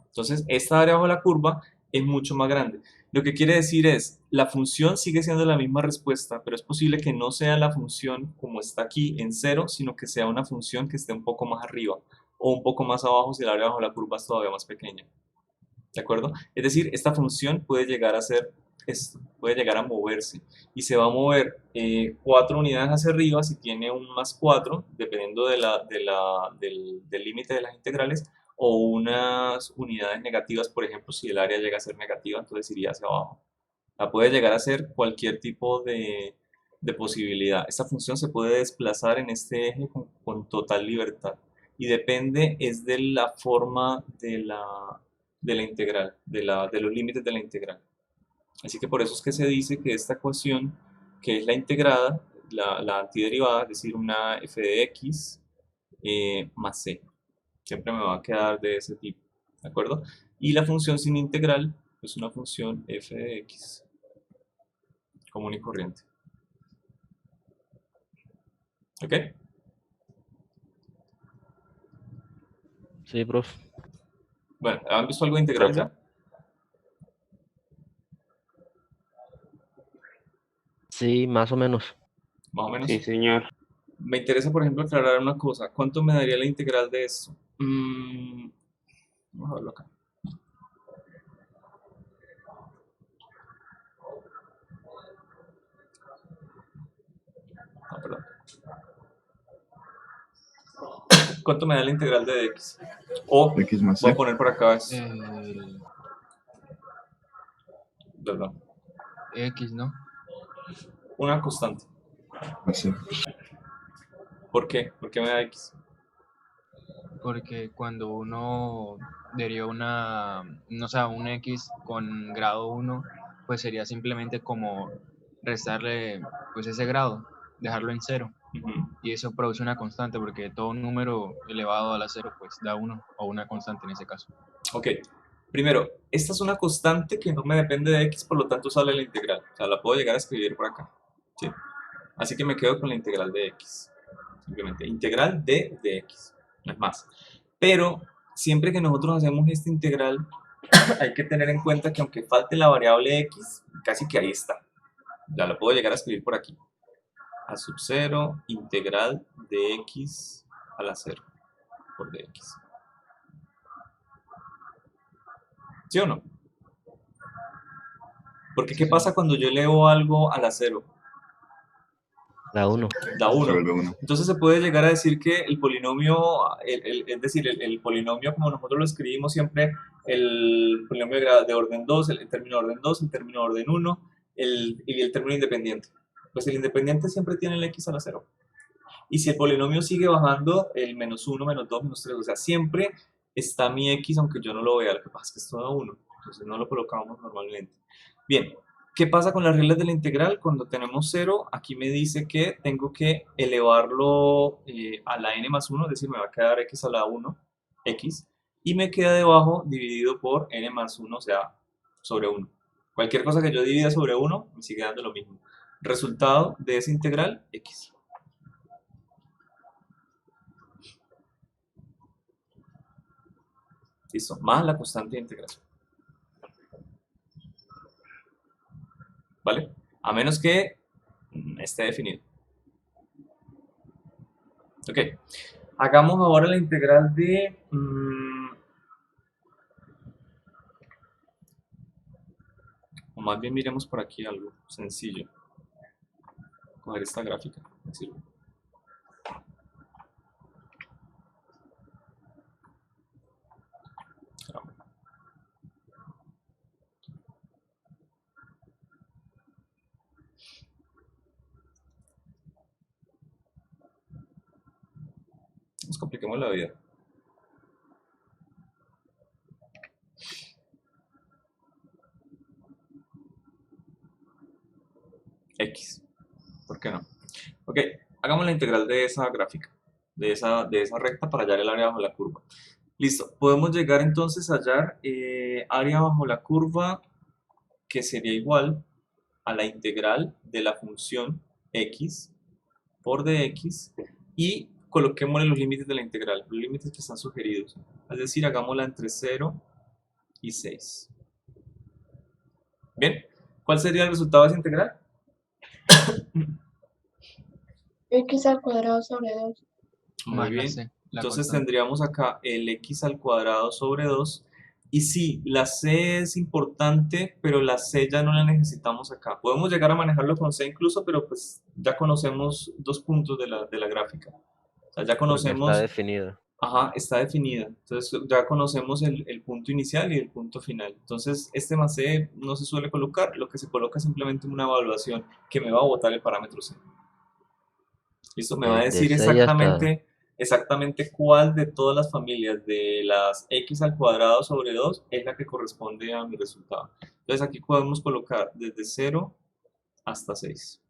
Entonces, esta área bajo la curva es mucho más grande. Lo que quiere decir es, la función sigue siendo la misma respuesta, pero es posible que no sea la función como está aquí en 0, sino que sea una función que esté un poco más arriba o un poco más abajo si el área bajo la curva es todavía más pequeña. ¿De acuerdo? Es decir, esta función puede llegar a ser esto, puede llegar a moverse y se va a mover 4 unidades hacia arriba si tiene un más 4, dependiendo del límite de las integrales, o unas unidades negativas, por ejemplo, si el área llega a ser negativa, entonces iría hacia abajo. La puede llegar a ser cualquier tipo de posibilidad. Esta función se puede desplazar en este eje con total libertad y depende es de la forma de la integral, de los límites de la integral. Así que por eso es que se dice que esta ecuación, que es la integrada, la antiderivada, es decir, una f de x más c. Siempre me va a quedar de ese tipo, ¿de acuerdo? Y la función sin integral es una función f de x, común y corriente. ¿Ok? Sí, prof. Bueno, ¿han visto algo de integral ya? Sí, más o menos. Más o menos. Sí, señor. Me interesa, por ejemplo, aclarar una cosa. ¿Cuánto me daría la integral de esto? Vamos a verlo acá. Ah, perdón. ¿Cuánto me da la integral de x? O X más voy a C. poner por acá El X, ¿no? una constante. Más C. ¿Por qué? ¿Por qué me da x? Porque cuando uno deriva un X con grado 1, pues sería simplemente como restarle pues ese grado, dejarlo en 0. Y eso produce una constante, porque todo número elevado a la 0 pues da 1, o una constante en ese caso. Ok. Primero, esta es una constante que no me depende de x, por lo tanto sale la integral. O sea, la puedo llegar a escribir por acá. ¿Sí? Así que me quedo con la integral de x. Simplemente, integral de x. No es más. Pero, siempre que nosotros hacemos esta integral, hay que tener en cuenta que aunque falte la variable x, casi que ahí está. Ya la puedo llegar a escribir por aquí. A sub 0, integral de x a la 0 por dx. ¿Sí o no? Porque ¿qué pasa cuando yo elevo algo a la 0? La 1. Da 1. Se vuelve 1. Entonces se puede llegar a decir que el polinomio, es decir, el polinomio como nosotros lo escribimos siempre, el polinomio de orden 2, el término de orden 2, el término de orden 1 y el término independiente. Pues el independiente siempre tiene el x a la 0. Y si el polinomio sigue bajando, el menos 1, menos 2, menos 3, o sea, siempre está mi x aunque yo no lo vea. Lo que pasa es que esto da 1, entonces no lo colocamos normalmente. Bien, ¿qué pasa con las reglas de la integral? Cuando tenemos 0, aquí me dice que tengo que elevarlo a la n más 1, es decir, me va a quedar x a la 1, x, y me queda debajo dividido por n más 1, o sea, sobre 1. Cualquier cosa que yo divida sobre 1, me sigue dando lo mismo. Resultado de esa integral, x. Listo, más la constante de integración. ¿Vale? A menos que esté definido. Ok. Hagamos ahora la integral de... o más bien miremos por aquí algo sencillo. Coger esta gráfica. Me sirve. Nos compliquemos la vida. X. ¿Por qué no? Ok, hagamos la integral de esa gráfica, de esa recta para hallar el área bajo la curva. Listo, podemos llegar entonces a hallar área bajo la curva que sería igual a la integral de la función x por dx y coloquémosle los límites de la integral, los límites que están sugeridos. Es decir, hagámosla entre 0 y 6. Bien, ¿cuál sería el resultado de esa integral? X al cuadrado sobre 2. Muy bien. Entonces tendríamos acá el x al cuadrado sobre 2. Y sí, la c es importante, pero la c ya no la necesitamos acá. Podemos llegar a manejarlo con c incluso, pero pues ya conocemos dos puntos de la gráfica. O sea, ya conocemos... Porque está definida. Ajá, está definida. Entonces ya conocemos el punto inicial y el punto final. Entonces este más c no se suele colocar. Lo que se coloca es simplemente una evaluación que me va a botar el parámetro c. ¿Listo? Me va a decir exactamente cuál de todas las familias de las x al cuadrado sobre 2 es la que corresponde a mi resultado. Entonces aquí podemos colocar desde 0 hasta 6.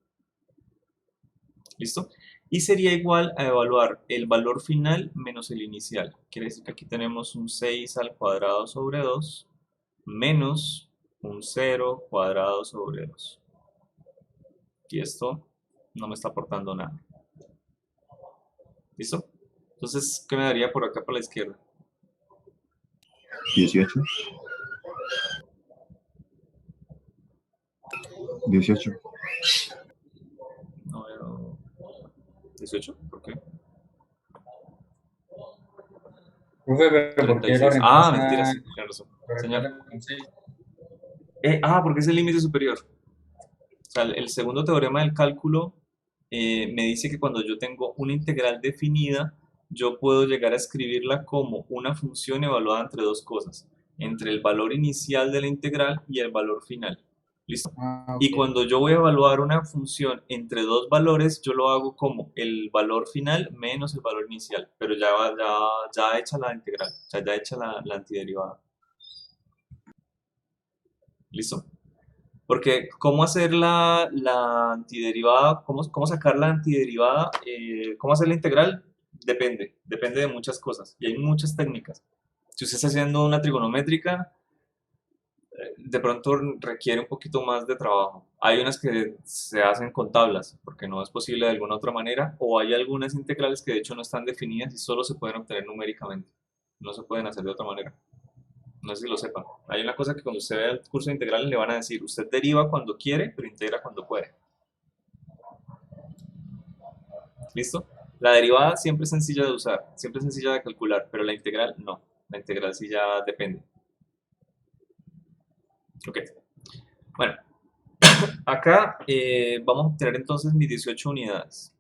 ¿Listo? Y sería igual a evaluar el valor final menos el inicial. Quiere decir que aquí tenemos un 6 al cuadrado sobre 2 menos un 0 cuadrado sobre 2. Y esto no me está aportando nada. ¿Listo? Entonces, ¿qué me daría por acá por la izquierda? 18. 18. No veo... ¿18? ¿Por qué? Profe, pero ¿por qué lo 36. Ah, reemplaza? mentira, sí, tienes razón. Lo Señor. reemplaza con 6? Porque es el límite superior. O sea, el segundo teorema del cálculo me dice que cuando yo tengo una integral definida, yo puedo llegar a escribirla como una función evaluada entre dos cosas, entre el valor inicial de la integral y el valor final. ¿Listo? Y cuando yo voy a evaluar una función entre dos valores, yo lo hago como el valor final menos el valor inicial, pero ya hecha la integral, o sea, ya hecha la antiderivada. ¿Listo? Porque cómo hacer la antiderivada, cómo sacar la antiderivada, cómo hacer la integral, depende de muchas cosas y hay muchas técnicas. Si usted está haciendo una trigonométrica, de pronto requiere un poquito más de trabajo. Hay unas que se hacen con tablas, porque no es posible de alguna otra manera, o hay algunas integrales que de hecho no están definidas y solo se pueden obtener numéricamente, no se pueden hacer de otra manera. No sé si lo sepan. Hay una cosa que cuando usted vea el curso de integrales le van a decir, usted deriva cuando quiere, pero integra cuando puede. ¿Listo? La derivada siempre es sencilla de usar, siempre es sencilla de calcular, pero la integral no. La integral sí ya depende. Ok. Bueno, acá vamos a obtener entonces mis 18 unidades.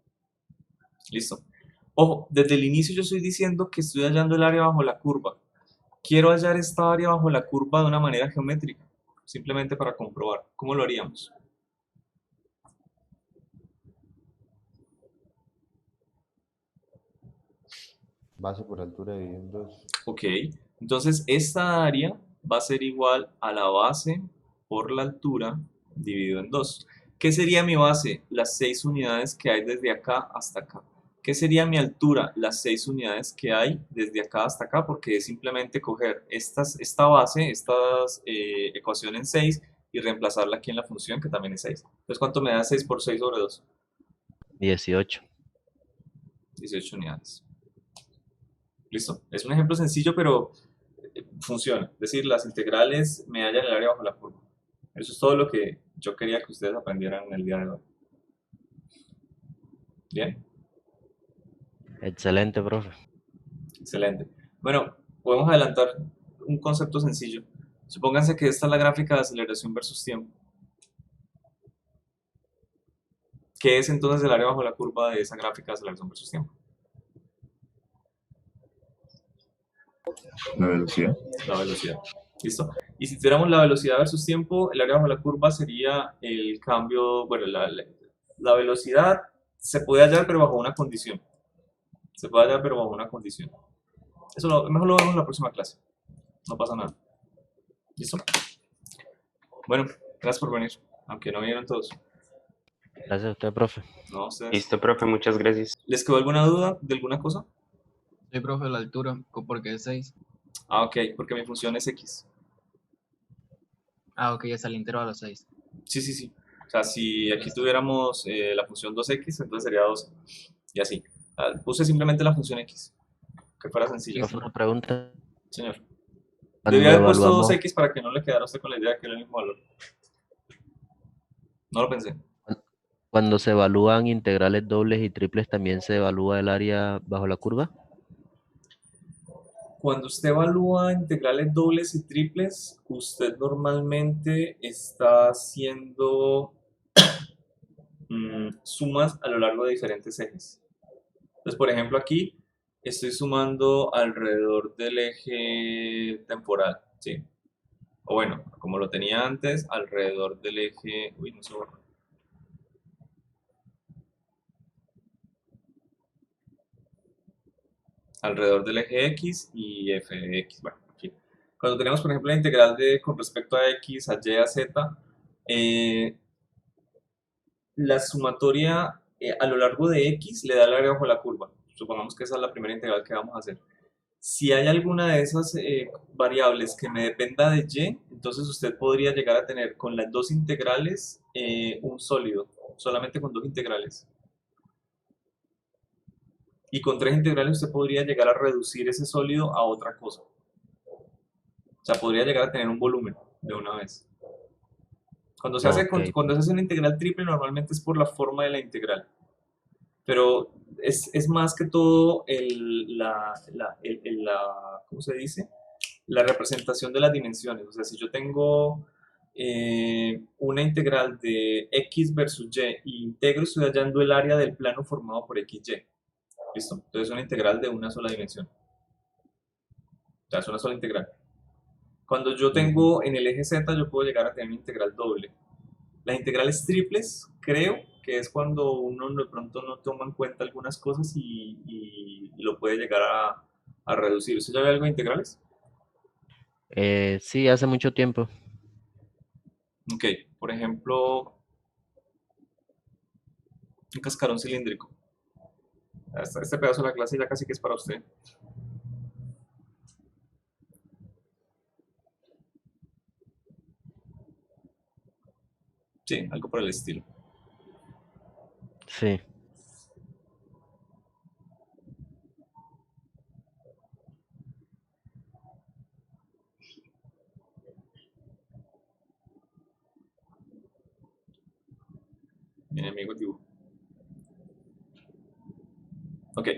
Listo. Ojo, desde el inicio yo estoy diciendo que estoy hallando el área bajo la curva. Quiero hallar esta área bajo la curva de una manera geométrica, simplemente para comprobar. ¿Cómo lo haríamos? Base por altura dividido en 2. Ok, entonces esta área va a ser igual a la base por la altura dividido en 2. ¿Qué sería mi base? Las 6 unidades que hay desde acá hasta acá. ¿Qué sería mi altura? Las 6 unidades que hay desde acá hasta acá, porque es simplemente coger esta base, estas ecuaciones 6 y reemplazarla aquí en la función que también es 6. Entonces, ¿cuánto me da 6 por 6 sobre 2? 18. 18 unidades. ¿Listo? Es un ejemplo sencillo, pero funciona. Es decir, las integrales me hallan el área bajo la curva. Eso es todo lo que yo quería que ustedes aprendieran en el día de hoy. ¿Bien? Excelente, profe. Excelente. Bueno, podemos adelantar un concepto sencillo. Supónganse que esta es la gráfica de aceleración versus tiempo. ¿Qué es entonces el área bajo la curva de esa gráfica de aceleración versus tiempo? La velocidad. La velocidad. ¿Listo? Y si tuviéramos la velocidad versus tiempo, el área bajo la curva sería el cambio, bueno, la velocidad se puede hallar pero bajo una condición. Se puede hallar pero bajo una condición. Eso mejor lo vemos en la próxima clase. No pasa nada. ¿Listo? Bueno, gracias por venir, aunque no vinieron todos. Gracias a usted, profe. No, ustedes. Listo, profe, muchas gracias. ¿Les quedó alguna duda de alguna cosa? Sí, profe, la altura, ¿por qué es 6? Ah, ok, porque mi función es x. Ah, ok, es el intervalo 6. Sí, sí, sí. O sea, si aquí tuviéramos la función 2x, entonces sería 12. Y así. Puse simplemente la función x. Que fuera sencillo. Profe, una pregunta. Señor. Cuando Debía haber puesto evaluamos, 2x para que no le quedara a usted con la idea de que era el mismo valor. No lo pensé. cuando se evalúan integrales dobles y triples, ¿también se evalúa el área bajo la curva? Cuando usted evalúa integrales dobles y triples, usted normalmente está haciendo sumas a lo largo de diferentes ejes. Entonces, por ejemplo, aquí estoy sumando alrededor del eje temporal, ¿sí? O bueno, como lo tenía antes, alrededor del eje... Uy, no se borra. Alrededor del eje X y f de X. Bueno, aquí. Cuando tenemos, por ejemplo, la integral con respecto a X, a Y, a Z, la sumatoria a lo largo de X le da el área bajo la curva. Supongamos que esa es la primera integral que vamos a hacer. Si hay alguna de esas variables que me dependa de Y, entonces usted podría llegar a tener con las dos integrales un sólido, solamente con dos integrales. Y con tres integrales usted podría llegar a reducir ese sólido a otra cosa. O sea, podría llegar a tener un volumen de una vez. Cuando se hace, cuando se hace una integral triple, normalmente es por la forma de la integral. Pero es más que todo ¿cómo se dice? La representación de las dimensiones. O sea, si yo tengo una integral de x versus y y integro, estoy hallando el área del plano formado por xy. ¿Listo? Entonces es una integral de una sola dimensión. O sea, es una sola integral. Cuando yo tengo en el eje z, yo puedo llegar a tener una integral doble. Las integrales triples, creo que es cuando uno de pronto no toma en cuenta algunas cosas y lo puede llegar a reducir. ¿Usted ya ve algo de integrales? Sí, hace mucho tiempo. Ok, por ejemplo, un cascarón cilíndrico. Este pedazo de la clase ya casi que es para usted. Sí, algo por el estilo. Sí. Mi enemigo el dibujo. Ok.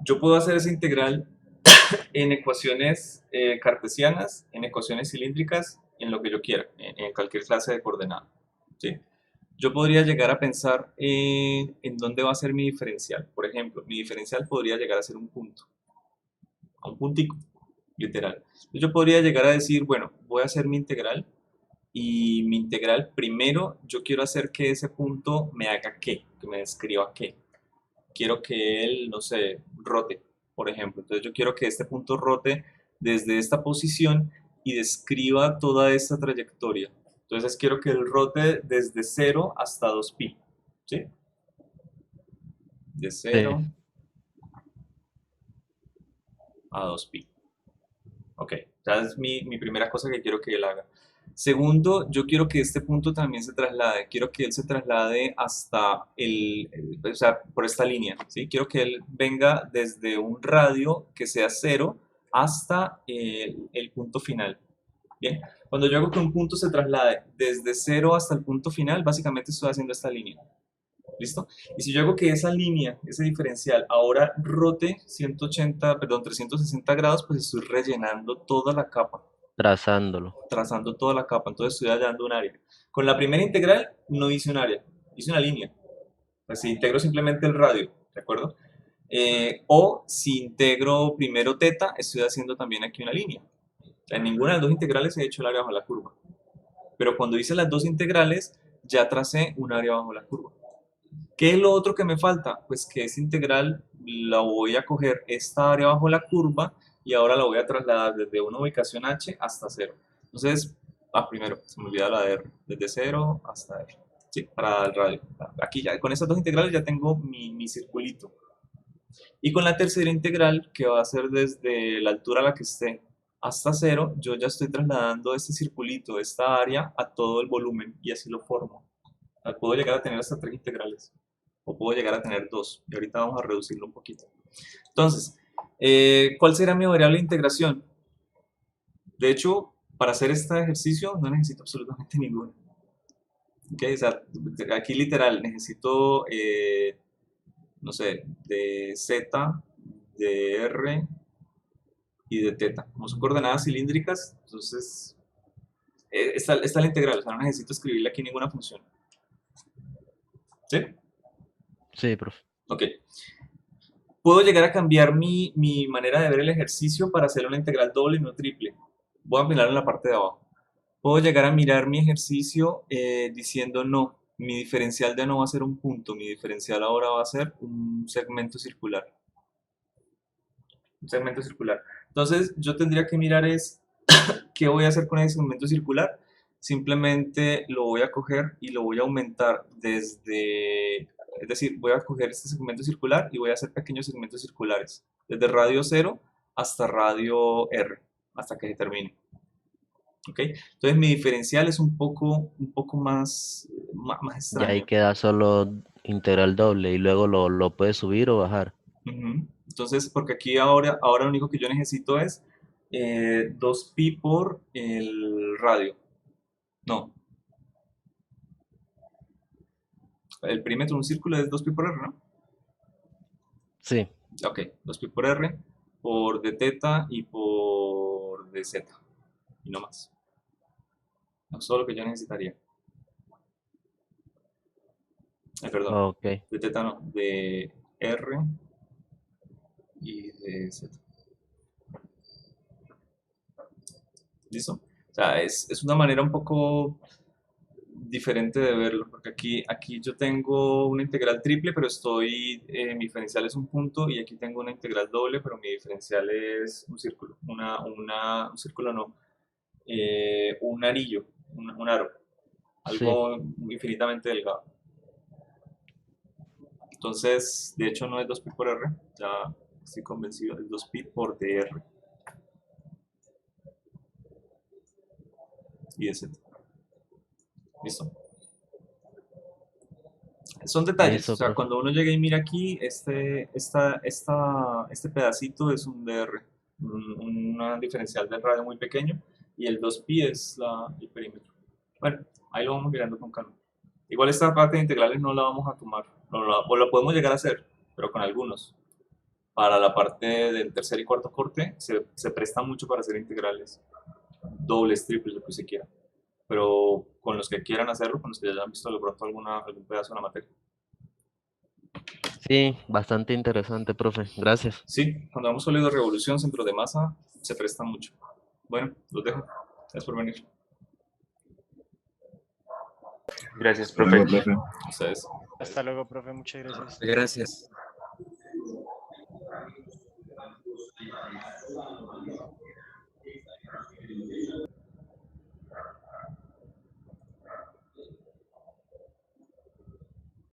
Yo puedo hacer esa integral en ecuaciones cartesianas, en ecuaciones cilíndricas, en lo que yo quiera, en cualquier clase de coordenada. ¿Sí? Yo podría llegar a pensar en dónde va a ser mi diferencial. Por ejemplo, mi diferencial podría llegar a ser un punto, a un puntico, literal. Entonces yo podría llegar a decir, bueno, voy a hacer mi integral y mi integral primero yo quiero hacer que ese punto me haga qué, que me describa qué. Quiero que él, no sé, rote, por ejemplo. Entonces yo quiero que este punto rote desde esta posición y describa toda esta trayectoria. Entonces quiero que él rote desde 0 hasta 2pi, ¿sí? De 0 a 2pi. Ok, esa es mi primera cosa que quiero que él haga. Segundo, yo quiero que este punto también se traslade. Quiero que él se traslade hasta o sea, por esta línea, ¿sí? Quiero que él venga desde un radio que sea 0 hasta el punto final. Bien, cuando yo hago que un punto se traslade desde 0 hasta el punto final, básicamente estoy haciendo esta línea. ¿Listo? Y si yo hago que esa línea, ese diferencial, ahora rote 360 grados, pues estoy rellenando toda la capa. Trazándolo. Trazando toda la capa, entonces estoy hallando un área. Con la primera integral no hice un área, hice una línea. Pues si integro simplemente el radio, ¿de acuerdo? O si integro primero teta, estoy haciendo también aquí una línea. En ninguna de las dos integrales he hecho el área bajo la curva. Pero cuando hice las dos integrales, ya tracé un área bajo la curva. ¿Qué es lo otro que me falta? Pues que esa integral la voy a coger esta área bajo la curva y ahora la voy a trasladar desde una ubicación h hasta 0. Entonces, primero, se me olvida la de r, desde 0 hasta r, ¿sí? Para el radio. Aquí ya, con estas dos integrales ya tengo mi circulito. Y con la tercera integral, que va a ser desde la altura a la que esté hasta 0, yo ya estoy trasladando este circulito, esta área, a todo el volumen y así lo formo. Puedo llegar a tener hasta 3 integrales o puedo llegar a tener 2 y ahorita vamos a reducirlo un poquito. Entonces, ¿cuál será mi variable de integración? De hecho, para hacer este ejercicio no necesito absolutamente ninguna. ¿Okay? O sea, aquí literal necesito, no sé, de z, de r y de teta. Como son coordenadas cilíndricas, entonces está la integral, o sea, no necesito escribirle aquí ninguna función. ¿Sí? Sí, profe. Ok. Puedo llegar a cambiar mi manera de ver el ejercicio para hacer una integral doble y no triple. Voy a mirar en la parte de abajo. Puedo llegar a mirar mi ejercicio diciendo no, mi diferencial ya no va a ser un punto, mi diferencial ahora va a ser un segmento circular. Un segmento circular. Entonces yo tendría que mirar es qué voy a hacer con ese segmento circular. simplemente lo voy a coger y lo voy a aumentar desde, es decir, voy a coger este segmento circular y voy a hacer pequeños segmentos circulares, desde radio 0 hasta radio R, hasta que se termine. ¿Ok? Entonces mi diferencial es un poco más Y ahí extraño. queda solo integral doble y luego lo puedes subir o bajar. Entonces, porque aquí ahora lo único que yo necesito es 2pi por el radio. No. El perímetro de un círculo es 2pi por R, ¿no? Sí. Ok, 2pi por R, por d teta y por dz. Y no más. Eso es todo lo que yo necesitaría. Perdón. Ok. De teta no, de R y de Z. ¿Listo? O sea, es una manera un poco diferente de verlo, porque aquí yo tengo una integral triple, pero mi diferencial es un punto, y aquí tengo una integral doble, pero mi diferencial es un círculo, un círculo no, un anillo, un aro, algo infinitamente delgado. Entonces, de hecho no es 2pi por R, ya estoy convencido, es 2pi por dr. Y dz. ¿Listo? Son detalles, Listo, o sea, profe. cuando uno llega y mira aquí, este pedacito es un dr, una diferencial del radio muy pequeño, y el 2pi es el perímetro. Bueno, ahí lo vamos mirando con calma. Igual esta parte de integrales no la vamos a tomar, o la podemos llegar a hacer, pero con algunos. Para la parte del tercer y cuarto corte se presta mucho para hacer integrales, dobles, triples, lo que se quiera. Pero con los que quieran hacerlo, con los que ya hayan visto de pronto algún pedazo de la materia. Sí, bastante interesante, profe. Gracias. Sí, cuando hemos sólido revolución, centro de masa, se presta mucho. Bueno, los dejo. Gracias por venir. Gracias, Hasta luego, profe. profe. Ustedes. Hasta luego, profe. Muchas gracias. Gracias.